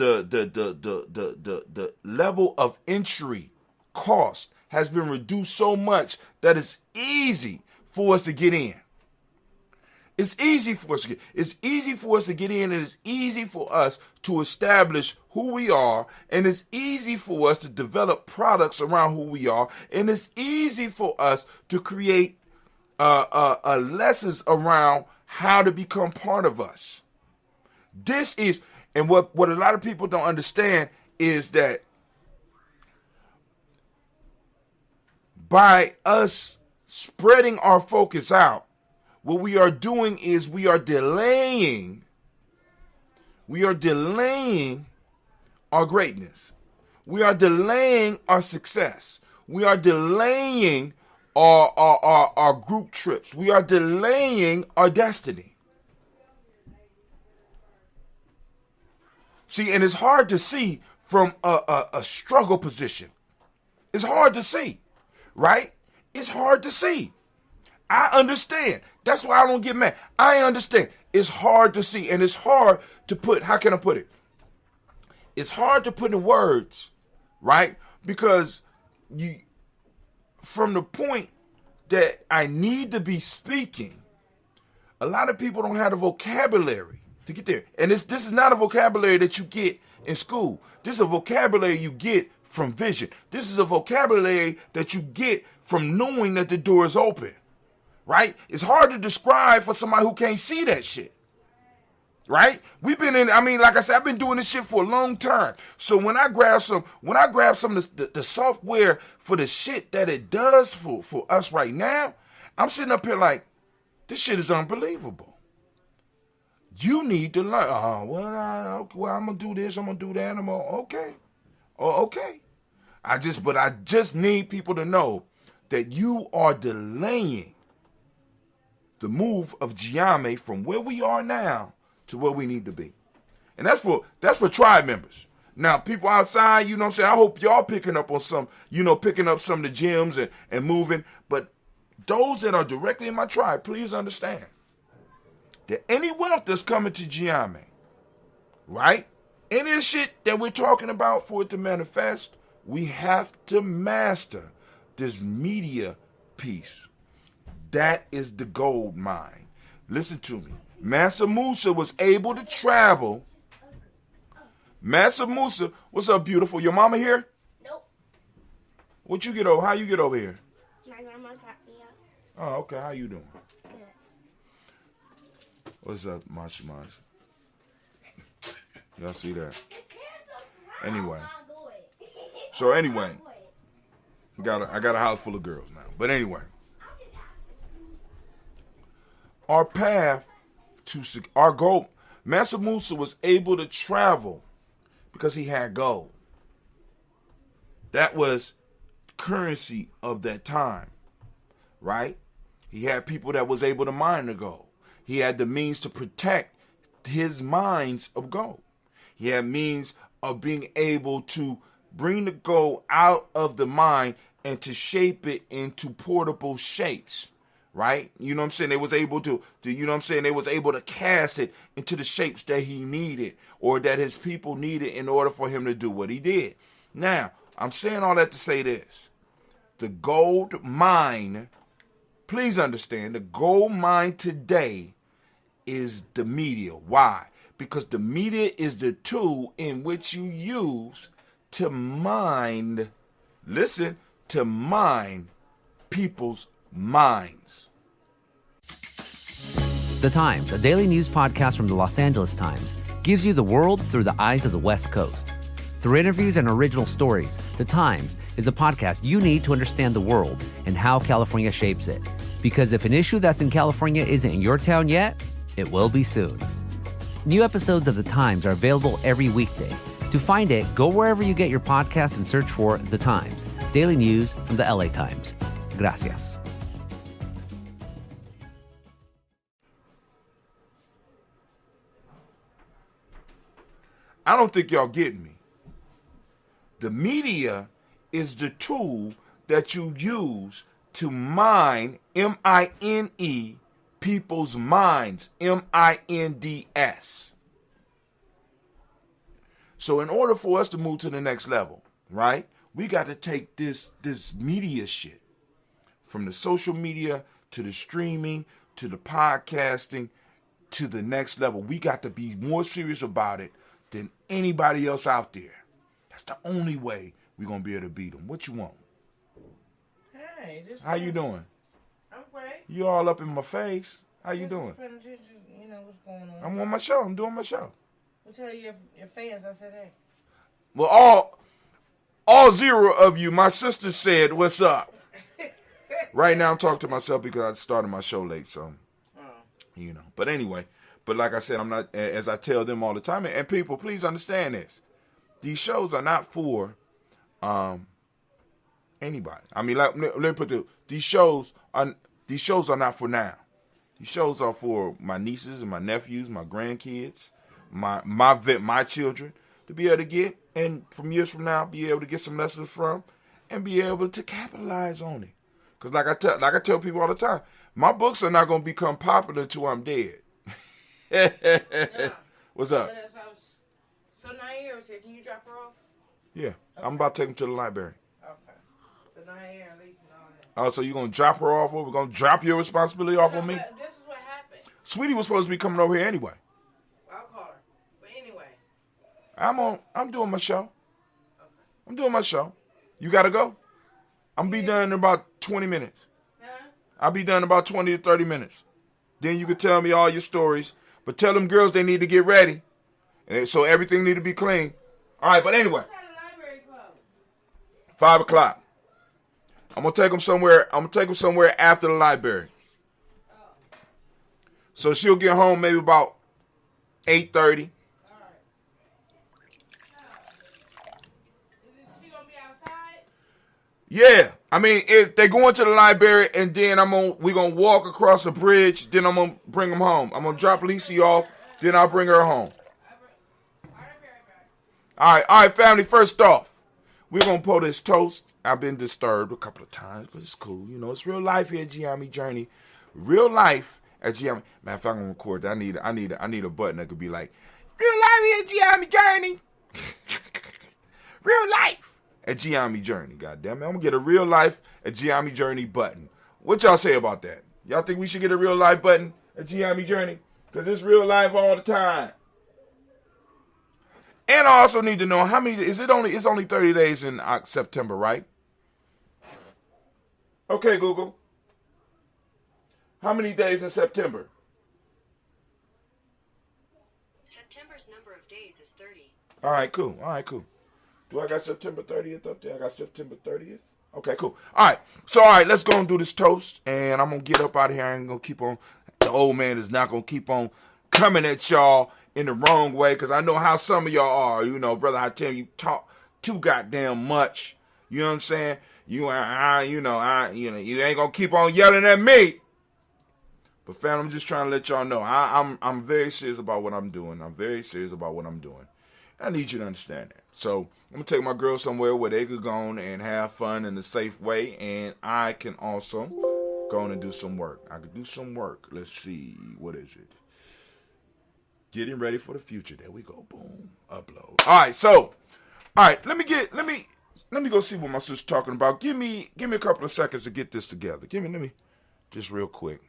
level of entry cost has been reduced so much that it's easy for us to get in. It's easy for us to get in, and it's easy for us to establish who we are, and it's easy for us to develop products around who we are, and it's easy for us to create lessons around how to become part of us. This is, and what a lot of people don't understand is that by us spreading our focus out, what we are doing is we are delaying our greatness. We are delaying our success. We are delaying our group trips. We are delaying our destiny. See, and it's hard to see from a struggle position. It's hard to see, right? It's hard to see. I understand. That's why I don't get mad. I understand. It's hard to see, and it's hard to put, how can I put it? It's hard to put in words, right? Because from the point that I need to be speaking, a lot of people don't have the vocabulary to get there. And this is not a vocabulary that you get in school. This is a vocabulary you get from vision. This is a vocabulary that you get from knowing that the door is open, right? It's hard to describe for somebody who can't see that shit, right? Like I said, I've been doing this shit for a long time. So when I grab some of the software for the shit that it does for us right now, I'm sitting up here like, this shit is unbelievable. You need to learn. I'm going to do this, I'm going to do that, okay. Okay. I just need people to know that you are delaying the move of Giami from where we are now to where we need to be. And that's for tribe members. Now, people outside, you know what I'm saying, I hope y'all picking up on some, picking up some of the gems and moving. But those that are directly in my tribe, please understand that any wealth that's coming to Giami, right? Any of the shit that we're talking about for it to manifest, we have to master this media piece. That is the gold mine. Listen to me. Mansa Musa was able to travel. Mansa Musa, what's up, beautiful? Your mama here? Nope. How you get over here? My grandma taught me up. Oh, okay. How you doing? Good. What's up, Mashi? Y'all see that? Anyway. So I got a house full of girls now. But anyway, our path to our goal, Mansa Musa was able to travel because he had gold. That was currency of that time, right? He had people that was able to mine the gold. He had the means to protect his mines of gold. He had means of being able to bring the gold out of the mine and to shape it into portable shapes, right? You know what I'm saying? They was able to you know what I'm saying? They was able to cast it into the shapes that he needed or that his people needed in order for him to do what he did. Now, I'm saying all that to say this. The gold mine, please understand, the gold mine today is the media. Why? Because the media is the tool in which you use to mine, listen, to mine people's minds. The Times, a daily news podcast from the Los Angeles Times, gives you the world through the eyes of the West Coast. Through interviews and original stories, The Times is a podcast you need to understand the world and how California shapes it. Because if an issue that's in California isn't in your town yet, it will be soon. New episodes of The Times are available every weekday. To find it, go wherever you get your podcasts and search for The Times, daily news from the LA Times. Gracias. I don't think y'all getting me. The media is the tool that you use to mine, M-I-N-E, people's minds, M-I-N-D-S. So in order for us to move to the next level, right, we got to take this media shit, from the social media to the streaming to the podcasting to the next level. We got to be more serious about it than anybody else out there. That's the only way we're going to be able to beat them. What you want? Hey, how you doing? I'm great. You all up in my face. How you doing? You know what's going on. I'm on my show. I'm doing my show. I'll tell your fans I said, hey. Well, all 0 of you, my sister said, what's up? Right now I'm talking to myself because I started my show late, so, you know. But anyway, but like I said, I'm not, as I tell them all the time, and people, please understand this. These shows are not for anybody. I mean, like, let me put these shows are not for now. These shows are for my nieces and my nephews, my grandkids, my children, to be able to get, and from years from now, be able to get some lessons from, and be able to capitalize on it. Because like I tell people all the time, my books are not going to become popular until I'm dead. What's up? So Nair said, can you drop her off? Yeah, okay. I'm about to take him to the library. Okay. So Nair, at least, and all that. Oh, so you're going to drop her off, or we're going to drop your responsibility off on me? This is what happened. Sweetie was supposed to be coming over here anyway. I'll call her. But anyway. I'm doing my show. Okay. I'm doing my show. You got to go? I'm be done in about 20 minutes. Huh? I'll be done in about 20 to 30 minutes. Then you can tell me all your stories. But tell them girls they need to get ready. And so everything need to be clean. All right, but anyway. 5 o'clock. I'm gonna take them somewhere after the library. So she'll get home maybe about 8:30. Is she gonna be outside? Yeah, I mean, if they go into the library and then we're gonna walk across the bridge. Then I'm gonna bring them home. I'm gonna drop Lisa off. Then I'll bring her home. All right, family. First off, we're going to pull this toast. I've been disturbed a couple of times, but it's cool. You know, it's real life here at Giammi Journey. Real life at Giammi. Man, if I'm going to record that, I need a button that could be like, real life here at Giammi Journey. Real life at Giammi Journey. God damn it. I'm going to get a real life at Giammi Journey button. What y'all say about that? Y'all think we should get a real life button at Giammi Journey? Because it's real life all the time. And I also need to know how many, it's only 30 days in September, right? Okay, Google. How many days in September? September's number of days is 30. All right, cool. Do I got September 30th up there? I got September 30th. Okay, cool. All right, let's go and do this toast. And I'm going to get up out of here. I ain't going to keep on. The old man is not going to keep on coming at y'all in the wrong way. Because I know how some of y'all are. You know, brother, I tell you, talk too goddamn much. You know what I'm saying? You ain't going to keep on yelling at me. But fam, I'm just trying to let y'all know. I'm very serious about what I'm doing. I'm very serious about what I'm doing. I need you to understand that. So I'm going to take my girls somewhere where they could go on and have fun in a safe way. And I can also go on and do some work. I could do some work. Let's see. What is it? Getting ready for the future. There we go. Boom. Upload. All right. Let me go see what my sister's talking about. Give me a couple of seconds to get this together. Let me just real quick.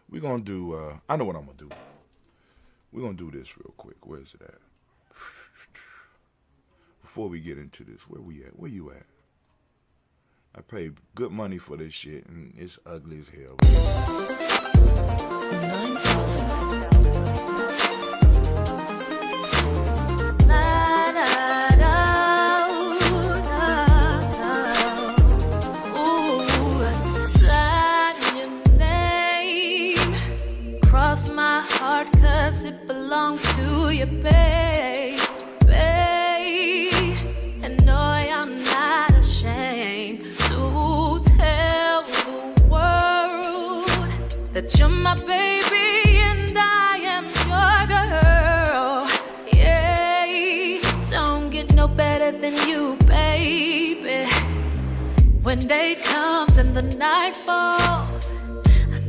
We're going to do, I know what I'm going to do. We're going to do this real quick. Where is it at? Before we get into this, where we at? Where you at? I paid good money for this shit, and it's ugly as hell. My heart, 'cause it belongs to you, babe. And no, I'm not ashamed to tell the world that you're my baby and I am your girl. Yeah, don't get no better than you, baby. When day comes and the night falls,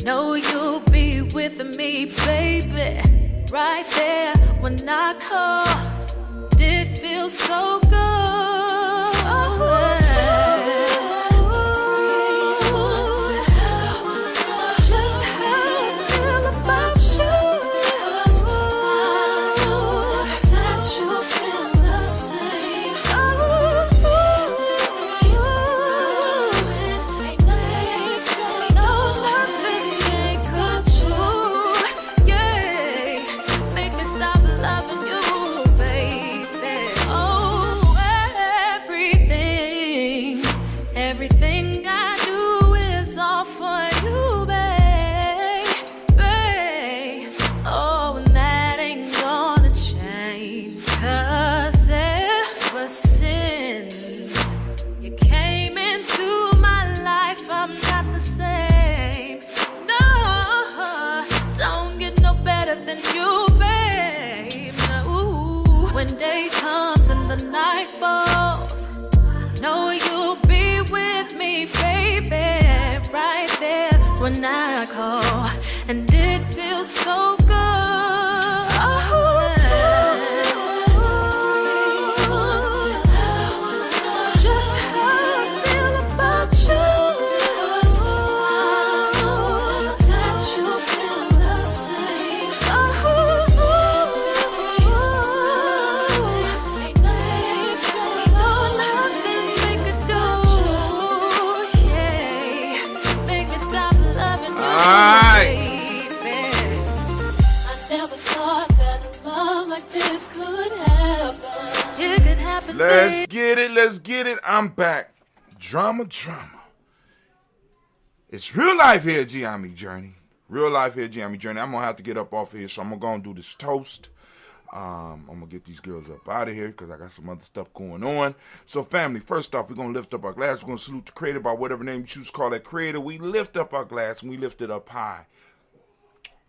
know you'll be with me, baby. Right there when I call, it feels so good. Just how I feel about you. That you feel the same. When day comes and the night falls, I know you'll be with me, baby. Right there when I call, and it feels so good. Just how I feel about you. That you feel the same. Let's get it. I'm back. Drama. It's real life here at Giammi Journey. I'm going to have to get up off of here, so I'm going to go and do this toast. I'm going to get these girls up out of here because I got some other stuff going on. So, family, first off, we're going to lift up our glass. We're going to salute the creator by whatever name you choose to call that creator. We lift up our glass, and we lift it up high.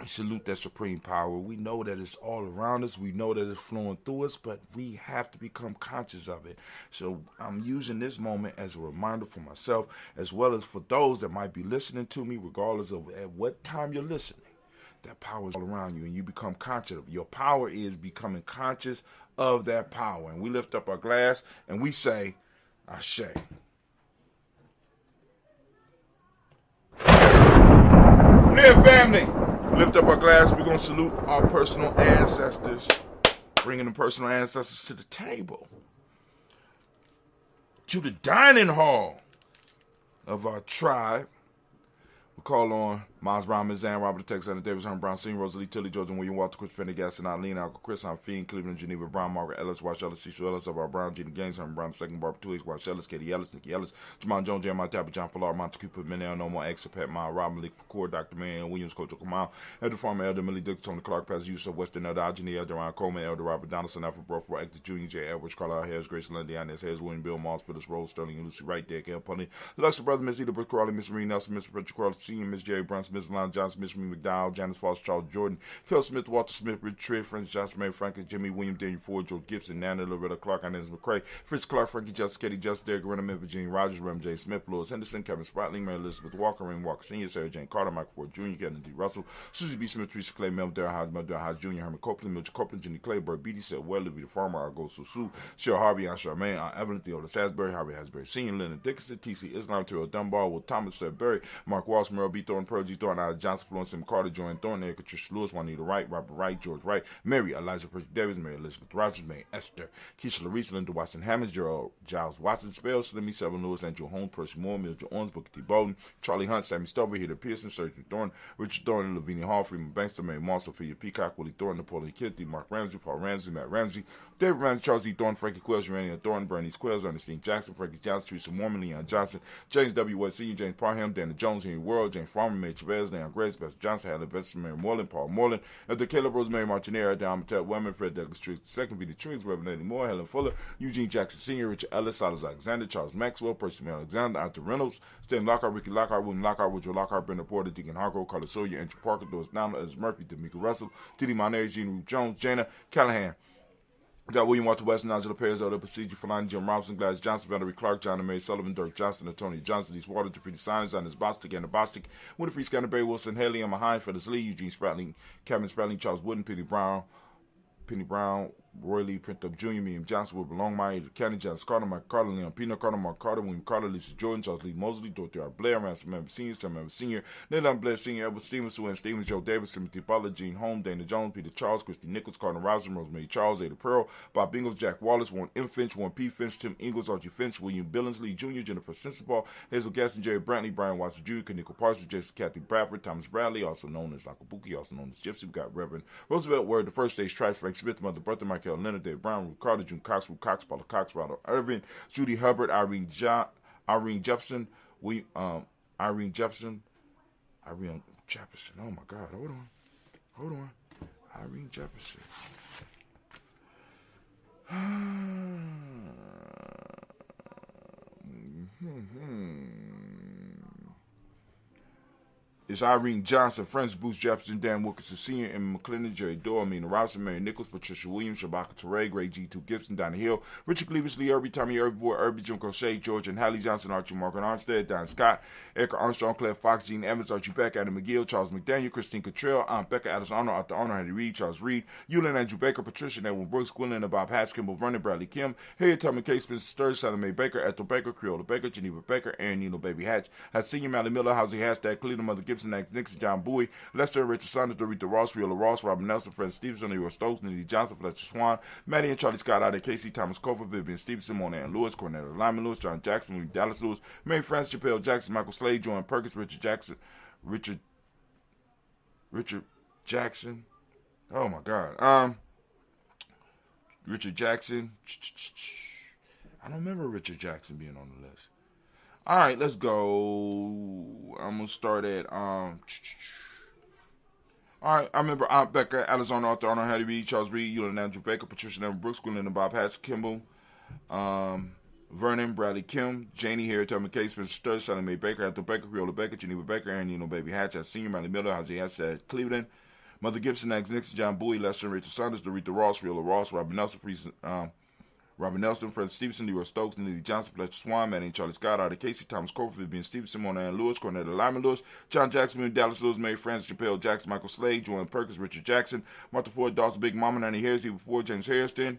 We salute that supreme power. We know that it's all around us. We know that it's flowing through us, but we have to become conscious of it. So I'm using this moment as a reminder for myself, as well as for those that might be listening to me, regardless of at what time you're listening. That power is all around you, and you become conscious of it. Your power is becoming conscious of that power. And we lift up our glass, and we say, Ashe. From there, family, lift up our glass. We're going to salute our personal ancestors, bringing the personal ancestors to the table, to the dining hall of our tribe. We call on Miles Brown, Ms. Ann, Robert Texas, Anna Davis, Herman Brown, Senior, Rosalie Tilly, George, and William Walter, Chris Pendergast, and Eileen, Uncle Chris, I'm Fiend, Cleveland, Geneva, Brown, Margaret Ellis, Wash Ellis, Cecil Ellis, of our Brown, Gina Gaines, Herman Brown, Second, Barbara Twigs, Wash Ellis, Katie Ellis, Nikki Ellis, Jamon Jones, Jeremiah Tapper, John Fallar, Monte Cooper, Menel, No More, Exapet, Mile, Rob Malik, Fakour, Dr. Marion Williams, Coach Kamal, Elder Farmer, Elder Millie Dix, Tony Clark, Pastor Yusuf, Western, Elder Ajani, Elder Ryan Coleman, Elder Robert Donaldson, Alfred Broford, Actor Jr., J. Edwards, Carlisle Harris, Grace Lundy, Inez Harris, William Bill, Moss, Phyllis Rose, Sterling, and Lucy Wright, Derek L. Punley, Luxor Brother, Miss Eda Brooke Crawley, Miss Marie Nelson, Mr. Richard Crawley, Sr., Miss Jerry Brunson, Miss Lon Johnson, Miss Marie McDowell, Janice Foster, Charles Jordan, Phil Smith, Walter Smith, Richard Tritt, Francis Johnson, Mary Franklin, Jimmy William, Daniel Ford, Joe Gibson, Nana, Loretta Clark, Inez McCrae, Fritz Clark, Frankie Justice, Katie Justice, Derek Rennerman, Virginia Rogers, Rem J. Smith, Lewis Henderson, Kevin Spratling, Mary Elizabeth Walker, Rain Walker Sr., Sarah Jane Carter, Michael Ford Jr., Kevin D. Russell, Susie B. Smith, Teresa Clay, Mel Darrell Hodge, Mel Darrell Hodge Jr., Herman Copeland, Milton Copeland, Jenny Clay, Burt Beatty, Seth Weatherly, the Farmer, Argo Susu, Cheryl Harvey, Aunt Charmaine, Aunt Evelyn, Theodore Sasbury, Harvey Hasbury Sr., Leonard Dickinson, T.C. Islam, Terrell Dunbar, Will Thomas, Seth Berry, Mark Walsh, Merle B. Thornton, Pearl G. Thornton, Ida Johnson, Florence M. Carter, Joanne Thornton, Erica Trish Lewis, Juanita Wright, Robert Wright, George Wright, Mary Eliza Percy Davis, Mary Elizabeth Rogers, Mary Esther, Keisha Larissa, Linda Watson Hammonds, Gerald Giles Watson, Spell, Slimmy, Seven Lewis, Andrew Holmes, Percy Moore, Mildred Owens, Booker T. Bowden, Charlie Hunt, Sammy Stover, Heather Pearson, Sergeant Thornton, Richard Thornton, Lavinia Hall, Freeman Bankster, Mary Moss, Sophia Peacock, Willie Thornton, Napoleon Kitty, Mark Ramsey, Paul Ramsey, Matt Ramsey, David Ramsey, Charles E. Thornton, Frankie Quells, Urania Thornton, Bernice Quells, Ernestine Jackson, Frankie Johnson, Teresa Mormon, Leon Johnson, James W. West Sr., James Parham, Dana Jones, Henry World, James Farmer, Mary Chavez, Leon Grace, Pastor Johnson, Helen Vester, Mary Moreland, Paul Moreland, Elder Caleb Rosemary Martinez, Don Mattel Wellman, Fred Douglas Triggs II, Vita Triggs, Reverend Eddie Moore, Helen Fuller, Eugene Jackson Sr., Richard Ellis, Silas Alexander, Charles Maxwell, Percy Alexander, Arthur Reynolds, Stan Lockhart, Ricky Lockhart, William Lockhart, Woodrow Lockhart, Brenda Porter, Deacon Hargrove, Carlos Sawyer, Andrew Parker, Doris Nama, Ezra Murphy, Tamika Russell, T.D. Monere, Jean Ruth Jones, Jana Callahan. We got William Walter Weston, Angela Perez, Elder Procedure, Falani, Jim Robinson, Gladys Johnson, Valerie Clark, John and Mary Sullivan, Dirk Johnson, Tony Johnson, East Water, Pretty Signs, Jonas Bostic, Anna Bostic, Winifred Scanner, Barry Wilson, Haley, Emma Hine, Phyllis Lee, Eugene Spratling, Kevin Spratling, Charles Wooden, Penny Brown, Roy Lee, Print Up Jr., William Johnson, Wilbur Longmire, County John Carter, Mike Carter, Leon Pino Carter, Mark Carter, William Carter, Lisa Jordan, Charles Lee Mosley, Dorothy R. Blair, Ransom Member Sr., Sam Member Sr., Nathan Blair Sr., Edward Stevens, Sue Stevens, Joe Davis, Timothy Butler, Gene Holmes, Dana Jones, Peter Charles, Christy Nichols, Cardinal Rousing, Rosemary Charles, Ada Pearl, Bob Ingles, Jack Wallace, Warren M. Finch, Warren P. Finch, Tim Ingles, Archie Finch, William Billingsley Jr., Jennifer Sensabaugh, Hazel Gaston, Jerry Brantley, Brian Watson Jr., Kaniko Parsons, Jason Kathy Bradford, Thomas Bradley, also known as Uncle Bookie, also known as Gypsy. We got Reverend Roosevelt Word, the First Stage Tribe, Frank Smith, Mother Bertha, Michael Leonard, Dave Brown, Ruth Carter, June Cox, Ruth Cox, Paula Cox, Ronald Irvin, Judy Hubbard, Irene Jepson, Irene Jepson, oh my God, hold on, Irene Jefferson. It's Irene Johnson, Francis Booth Jefferson, Dan Wilkinson Sr., Emma McClendon, Jerry Doyle, Amina Robinson, Mary Nichols, Patricia Williams, Shabaka Teray, Greg G2 Gibson, Donna Hill, Richard Cleavis, Lee Irby, Tommy Irby, Boy Irby, Jim Crochet, George and Hallie Johnson, Archie Margaret Armstead, Don Scott, Edgar Armstrong, Claire Fox, Gene Evans, Archie Beck, Adam McGill, Charles McDaniel, Christine Cottrell, Aunt Becca, Alice Arnold, Arthur Arnold, Hattie Reed, Charles Reed, Eulin Andrew Baker, Patricia, Edwin Brooks, Gwendolyn and Bob Hatch, Kimball Vernon, Bradley Kim, Harriet Tubman Case, Spencer Sturge, Sally Mae Baker, Ethel Baker, Creola Baker, Geneva Baker, Aaron Nino Baby Hatch, Senior Mally Miller, Housie Hashtag, Cleveland Mother Gibson, Max Nixon, John Bowie, Lester, Richard Saunders, Dorita Ross, Riola Ross, Robin Nelson, Fred Stevenson, Leroy Stokes, Nidhi Johnson, Fletcher Swan, Maddie and Charlie Scott, Ida Casey, Thomas Cofer, Vivian Stevenson, Mona Ann Lewis, Cornell Lyman Lewis, John Jackson, William Dallas Lewis, Mary Frances Chappelle Jackson, Michael Slade, Joan Perkins, Richard Jackson, oh my God, Richard Jackson, I don't remember Richard Jackson being on the list. All right, let's go. I'm gonna start at all right, I remember Aunt Becca, Alexander Arthur, Arnold Hattie Reed, Charles Reed, Eulin Andrew Baker, Patricia Neville Brooks, Gwendolyn and Bob Hatch, Kimball, Vernon, Bradley Kim, Janie Harriet, Tubman Case, Spencer Sturge, Sally Mae Baker, Ethel Baker, Creola Baker, Geneva Baker, Aaron Nino Baby Hatch, Senior, Mally Miller, Hosea Hatch at Cleveland, Mother Gibson, Max Nixon, John Bowie, Lester, Rachel Saunders, Dorita Ross, Riola Ross, Robin Nelson, Fred Stevenson, Leroy Stokes, Nidhi Johnson, Fletcher Swan, Manny and Charlie Scott, Ida Casey, Thomas Cofer, Vivian Stevenson, Mona Ann Lewis, Cornetta Lyman Lewis, John Jackson, William Dallas Lewis, Mary Frances Chappelle Jackson, Michael Slade, Joanne Perkins, Richard Jackson, Martha Ford, Dawson Big Mama, Nanny Harris, Eva Ford, James Harrison,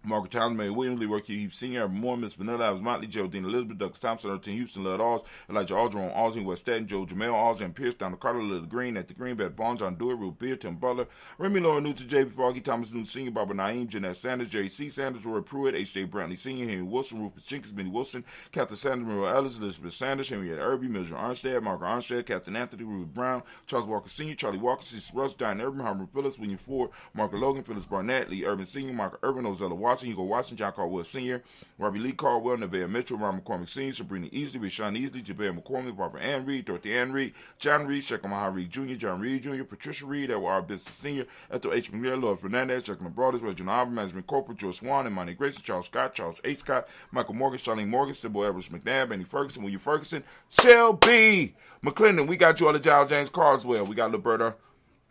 Margaret Townsend, Mary Williams, Lee Work Hughes Sr., Evan Moore, Miss Vanilla, Adams Motley, Geraldine Elizabeth, Douglas Thompson, Earlton Houston, Lud Alls, Elijah Aldrin, Alsing, West Staten, Joe Jamel, Alsing, Pierce, Donald Carter, Little Green, at the Green, Beth Barnes, John Dewey, Ruth Beard, Tim Butler, Remy Lauren Newton, J.P. Foggy, Thomas Newton Sr., Barbara Naeem, Jeanette Sanders, Jerry C. Sanders, Roy Pruitt, H.J. Brantley Sr., Henry Wilson, Rufus Jenkins, Benny Wilson, Captain Sanders, Monroe Ellis, Elizabeth Sanders, Henrietta Irby, Mildred Armstead, Margaret Armstead, Captain Anthony, Ruth Brown, Charles Walker Sr., Charlie Walker, Cecil Russ, Diane Urban, Harmon Phillips, William Ford, Margaret Logan, Phyllis Barnett, Lee Urban Sr., Margaret Urban, Ozella Watson, Hugo Watson, John Caldwell Sr., Robbie Lee Caldwell, Nevaeh Mitchell, Ron McCormick Sr., Sabrina Easley, Rashawn Easley, Jabez McCormick, Barbara Ann Reed, Dorothy Ann Reed, John Reed, Shekhar Maha Reed Jr., John Reed Jr., Patricia Reed, Edward R. Business Sr., Ethel H. McNair, Lloyd Fernandez, Jacqueline Broaders, Reginald Albert, Management Corporate, George Swan, Imani Grayson, Charles Scott, Charles H. Scott, Michael Morgan, Charlene Morgan, Sybil Edwards McNabb, Andy Ferguson, William Ferguson, Shelby McClendon. We got Georgia Giles James Carswell. We got Liberta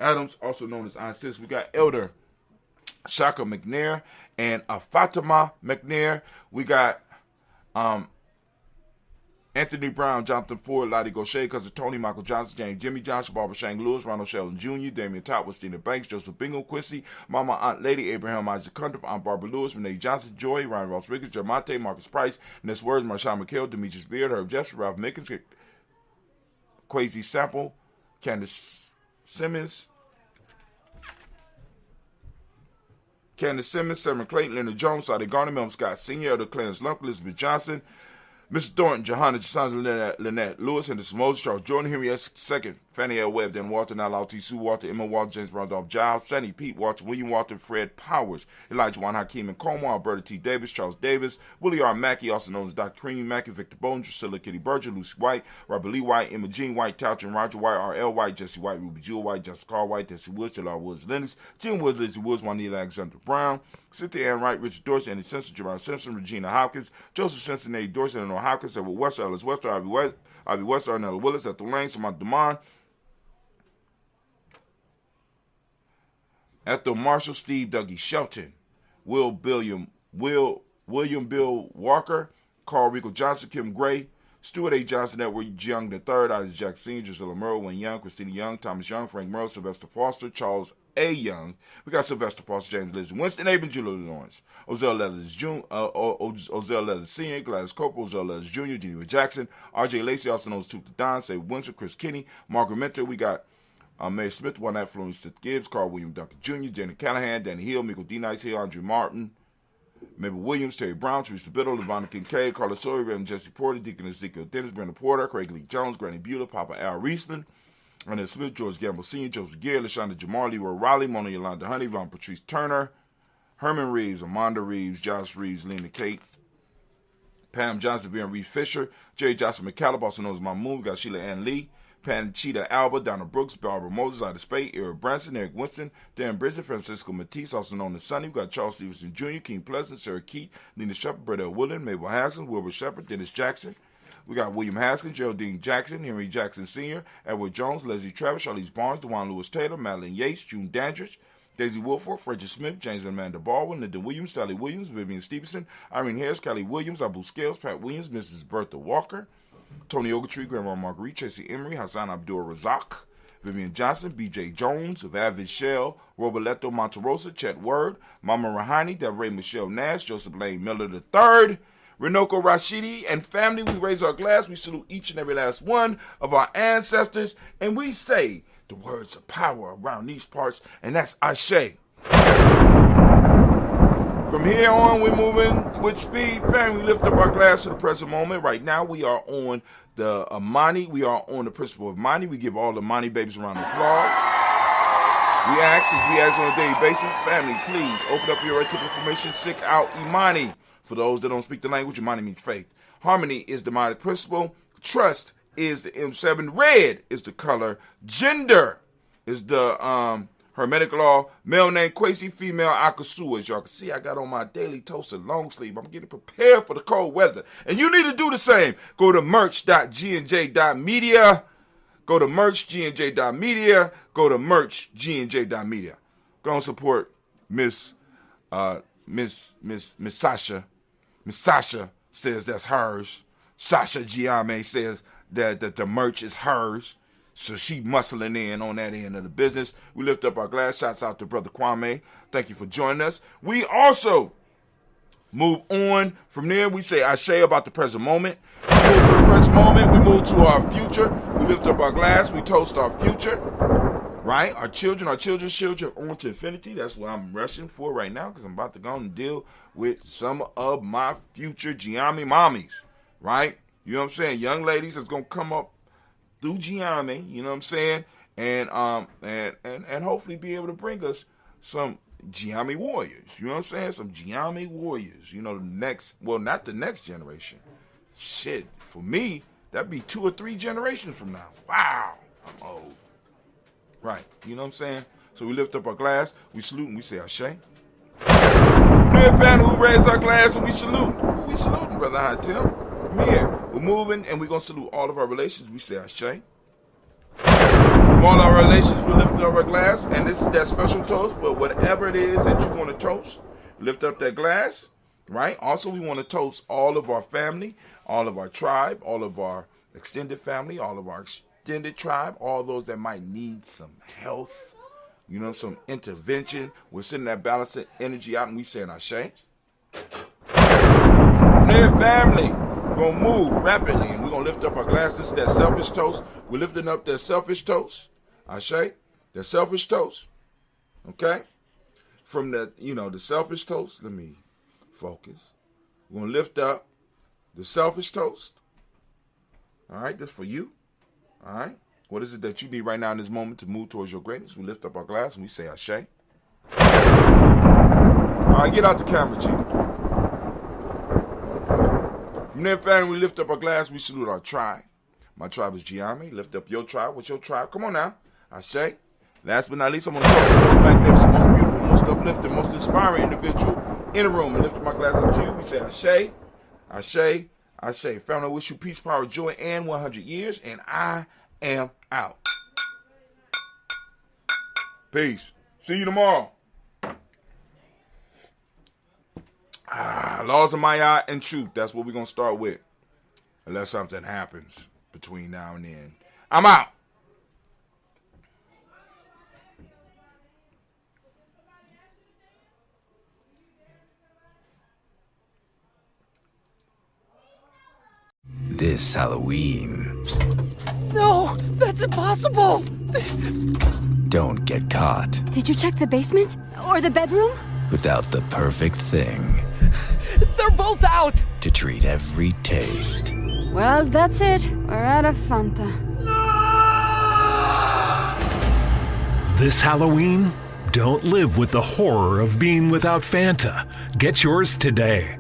Adams, also known as Aunt Sis. We got Elder Shaka McNair and Fatima McNair. We got Anthony Brown, Jonathan Ford, Lottie Gaucher, Cousin Tony, Michael Johnson, James Jimmy Johnson, Barbara Shang Lewis, Ronald Sheldon Jr., Damian Top, Westina Banks, Joseph Bingo, Quincy, Mama Aunt Lady, Abraham Isaac Cundiff, Aunt Barbara Lewis, Renee Johnson, Joy, Ryan Ross Riggins, Jermonte, Marcus Price, Ness Words, Marshawn McHale, Demetrius Beard, Herb Jeffrey, Ralph Mickens, Quasi Sample, Candace Simmons, Severn Clayton, Leonard Jones, Sadi Garner, Melvin Scott Sr., Elder Clarence Lump, Elizabeth Johnson, Mr. Thornton, Johanna Jasons, Lynette Lewis, Henderson Moses, Charles Jordan, Henry S. II, Fannie L. Webb, Dan Walter, Nile T. Sue Walter, Emma Walter, James Randolph Giles, Sandy Pete Walter, William Walter, Fred Powers, Elijah Juan Hakeem and Como, Alberta T. Davis, Charles Davis, Willie R. Mackey, also known as Dr. Creamy Mackey, Victor Bowden, Drusilla Kitty Berger, Lucy White, Robert Lee White, Emma Jean White, Touchin, Roger White, R.L. White, Jesse White, Ruby Jewel White, Jessica Carr White, Jesse Woods, Jalal Woods Lennox, Jim Woods, Lizzie Woods, Juanita Alexander Brown, Cynthia Ann Wright, Richard Dorsey, Andy Simpson, Jerome Simpson, Regina Hopkins, Joseph Simpson, Eddie Dorsey, Eleanor Hopkins, Edward Wester, Alice Wester, Ivy Wester, Arnella Willis, Ethel Lane, Samantha Demond, Ethel Marshall, Steve Dougie Shelton, William Bill Walker, Carl Rico Johnson, Kim Gray, Stuart A. Johnson, Edward Young III, Isaac Jack Sr., Drusilla Merle, Wayne Young, Christina Young, Thomas Young, Frank Merle, Sylvester Foster, Charles A. Young. We got Sylvester Foster, James Lizzie Winston, Aben, Julia Lawrence, Ozell Leathers Jr., Ozell Leathers Sr., Gladys Corporal, Ozell Leathers Jr., Geneva Jackson, R.J. Lacey, also known as Tooth the Don, Say Winston, Chris Kinney, Margaret Mentor. We got Mary Smith, One Night Florence Smith Gibbs, Carl William Duncan Jr., Janet Callahan, Danny Hill, Michael D. Nice Hill, Andrew Martin, Mabel Williams, Terry Brown, Teresa Biddle, Lavonna Kincaid, Carla Sawyer, Reverend Jesse Porter, Deacon Ezekiel Dennis, Brenda Porter, Craig Lee Jones, Granny Beulah, Papa Al Riesland, Renee Smith, George Gamble Sr., Joseph Gere, LaShonda Jamar, Leroy Riley, Mona Yolanda Honey, Von Patrice Turner, Herman Reeves, Amanda Reeves, Josh Reeves, Lena Kate, Pam Johnson, Ben Reed Fisher, Jerry Johnson McCallum, also known as My Moon. We got Sheila Ann Lee, Panchita Alba, Donna Brooks, Barbara Moses, Ida Spade, Eric Branson, Eric Winston, Dan Bridget, Francisco Matisse, also known as Sonny. We got Charles Stevenson Jr., King Pleasant, Sarah Keat, Nina Shepard, Brett L. Woodland, Mabel Haskins, Wilbur Shepard, Dennis Jackson. We got William Haskins, Geraldine Jackson, Henry Jackson Sr., Edward Jones, Leslie Travis, Charlize Barnes, DeJuan Lewis Taylor, Madeline Yates, June Dandridge, Daisy Wilford, Frederick Smith, James and Amanda Baldwin, Lyndon Williams, Sally Williams, Vivian Stevenson, Irene Harris, Kelly Williams, Abu Scales, Pat Williams, Mrs. Bertha Walker, Tony Ogletree, Grandma Marguerite, Tracy Emery, Hassan Abdul Razak, Vivian Johnson, B.J. Jones, Avid Shell, Roberto Monterosa, Chet Word, Mama Rahani, Delray Michelle Nash, Joseph Lane Miller III, Renoko Rashidi, and family. We raise our glass. We salute each and every last one of our ancestors, and we say the words of power around these parts, and that's Ashe. From here on, we're moving with speed. Family, we lift up our glass to the present moment. Right now, we are on the Imani. We are on the principle of Imani. We give all the Imani babies a round of applause. We ask on a daily basis, family, please open up your articulate information, seek out Imani. For those that don't speak the language, Imani means faith. Harmony is the Imani principle. Trust is the M7. Red is the color. Gender is the Hermetic law. Male name Kwesi, female Akasu. As y'all can see, I got on my daily toasted long sleeve. I'm getting prepared for the cold weather. And you need to do the same. Go to merch.gnj.media. Go to merch.gnj.media. Go to merch.gnj.media. Go and support Miss Sasha. Miss Sasha says that's hers. Sasha Giame says that the merch is hers. So she muscling in on that end of the business. We lift up our glass. Shouts out to Brother Kwame. Thank you for joining us. We also move on. From there, we say Ashe about the present moment. We move from the present moment, we move to our future. We lift up our glass, we toast our future, right? Our children's children on to infinity. That's what I'm rushing for right now because I'm about to go and deal with some of my future Giami mommies, right? You know what I'm saying? Young ladies that's going to come up through Giami, you know what I'm saying? And hopefully be able to bring us some Giami warriors. You know what I'm saying? Some Giami warriors. You know, the next, well, not the next generation. Shit, for me, that'd be 2 or 3 generations from now. Wow, I'm old. Right, you know what I'm saying? So we lift up our glass, we salute, and we say Ashe. From there, family, we raise our glass and we salute. We saluting, Brother Hatim. From here, we're moving and we're going to salute all of our relations. We say Ashe. From all our relations, we lift up our glass, and this is that special toast for whatever it is that you want to toast. Lift up that glass, right? Also, we want to toast all of our family, all of our tribe, all of our extended family, all of our extended tribe, all those that might need some health, you know, some intervention. We're sending that balancing energy out, and we saying Ashe. From there, family, we're going to move rapidly, and we're going to lift up our glass. This is that selfish toast. We're lifting up that selfish toast. Ashe, the selfish toast, okay? From the, you know, the selfish toast, let me focus. We're going to lift up the selfish toast, all right? That's for you, all right? What is it that you need right now in this moment to move towards your greatness? We lift up our glass and we say Ashe. All right, get out the camera, G. From there, family, we lift up our glass, we salute our tribe. My tribe is Giami. Lift up your tribe. What's your tribe? Come on now. Ashe. Last but not least, I'm going to toast the most magnificent, most beautiful, most uplifting, most inspiring individual in the room. And lift my glass up to you. We say Ashe, Ashe, Ashe. Family, I wish you peace, power, joy, and 100 years. And I am out. Peace. See you tomorrow. Laws of Maya and truth. That's what we're going to start with. Unless something happens between now and then. I'm out. This Halloween. No, that's impossible. Don't get caught Did you check the basement? Or the bedroom? without the perfect thing They're both out. to treat every taste. Well, that's it. We're out of Fanta. This Halloween, don't live with the horror of being without Fanta. Get yours today.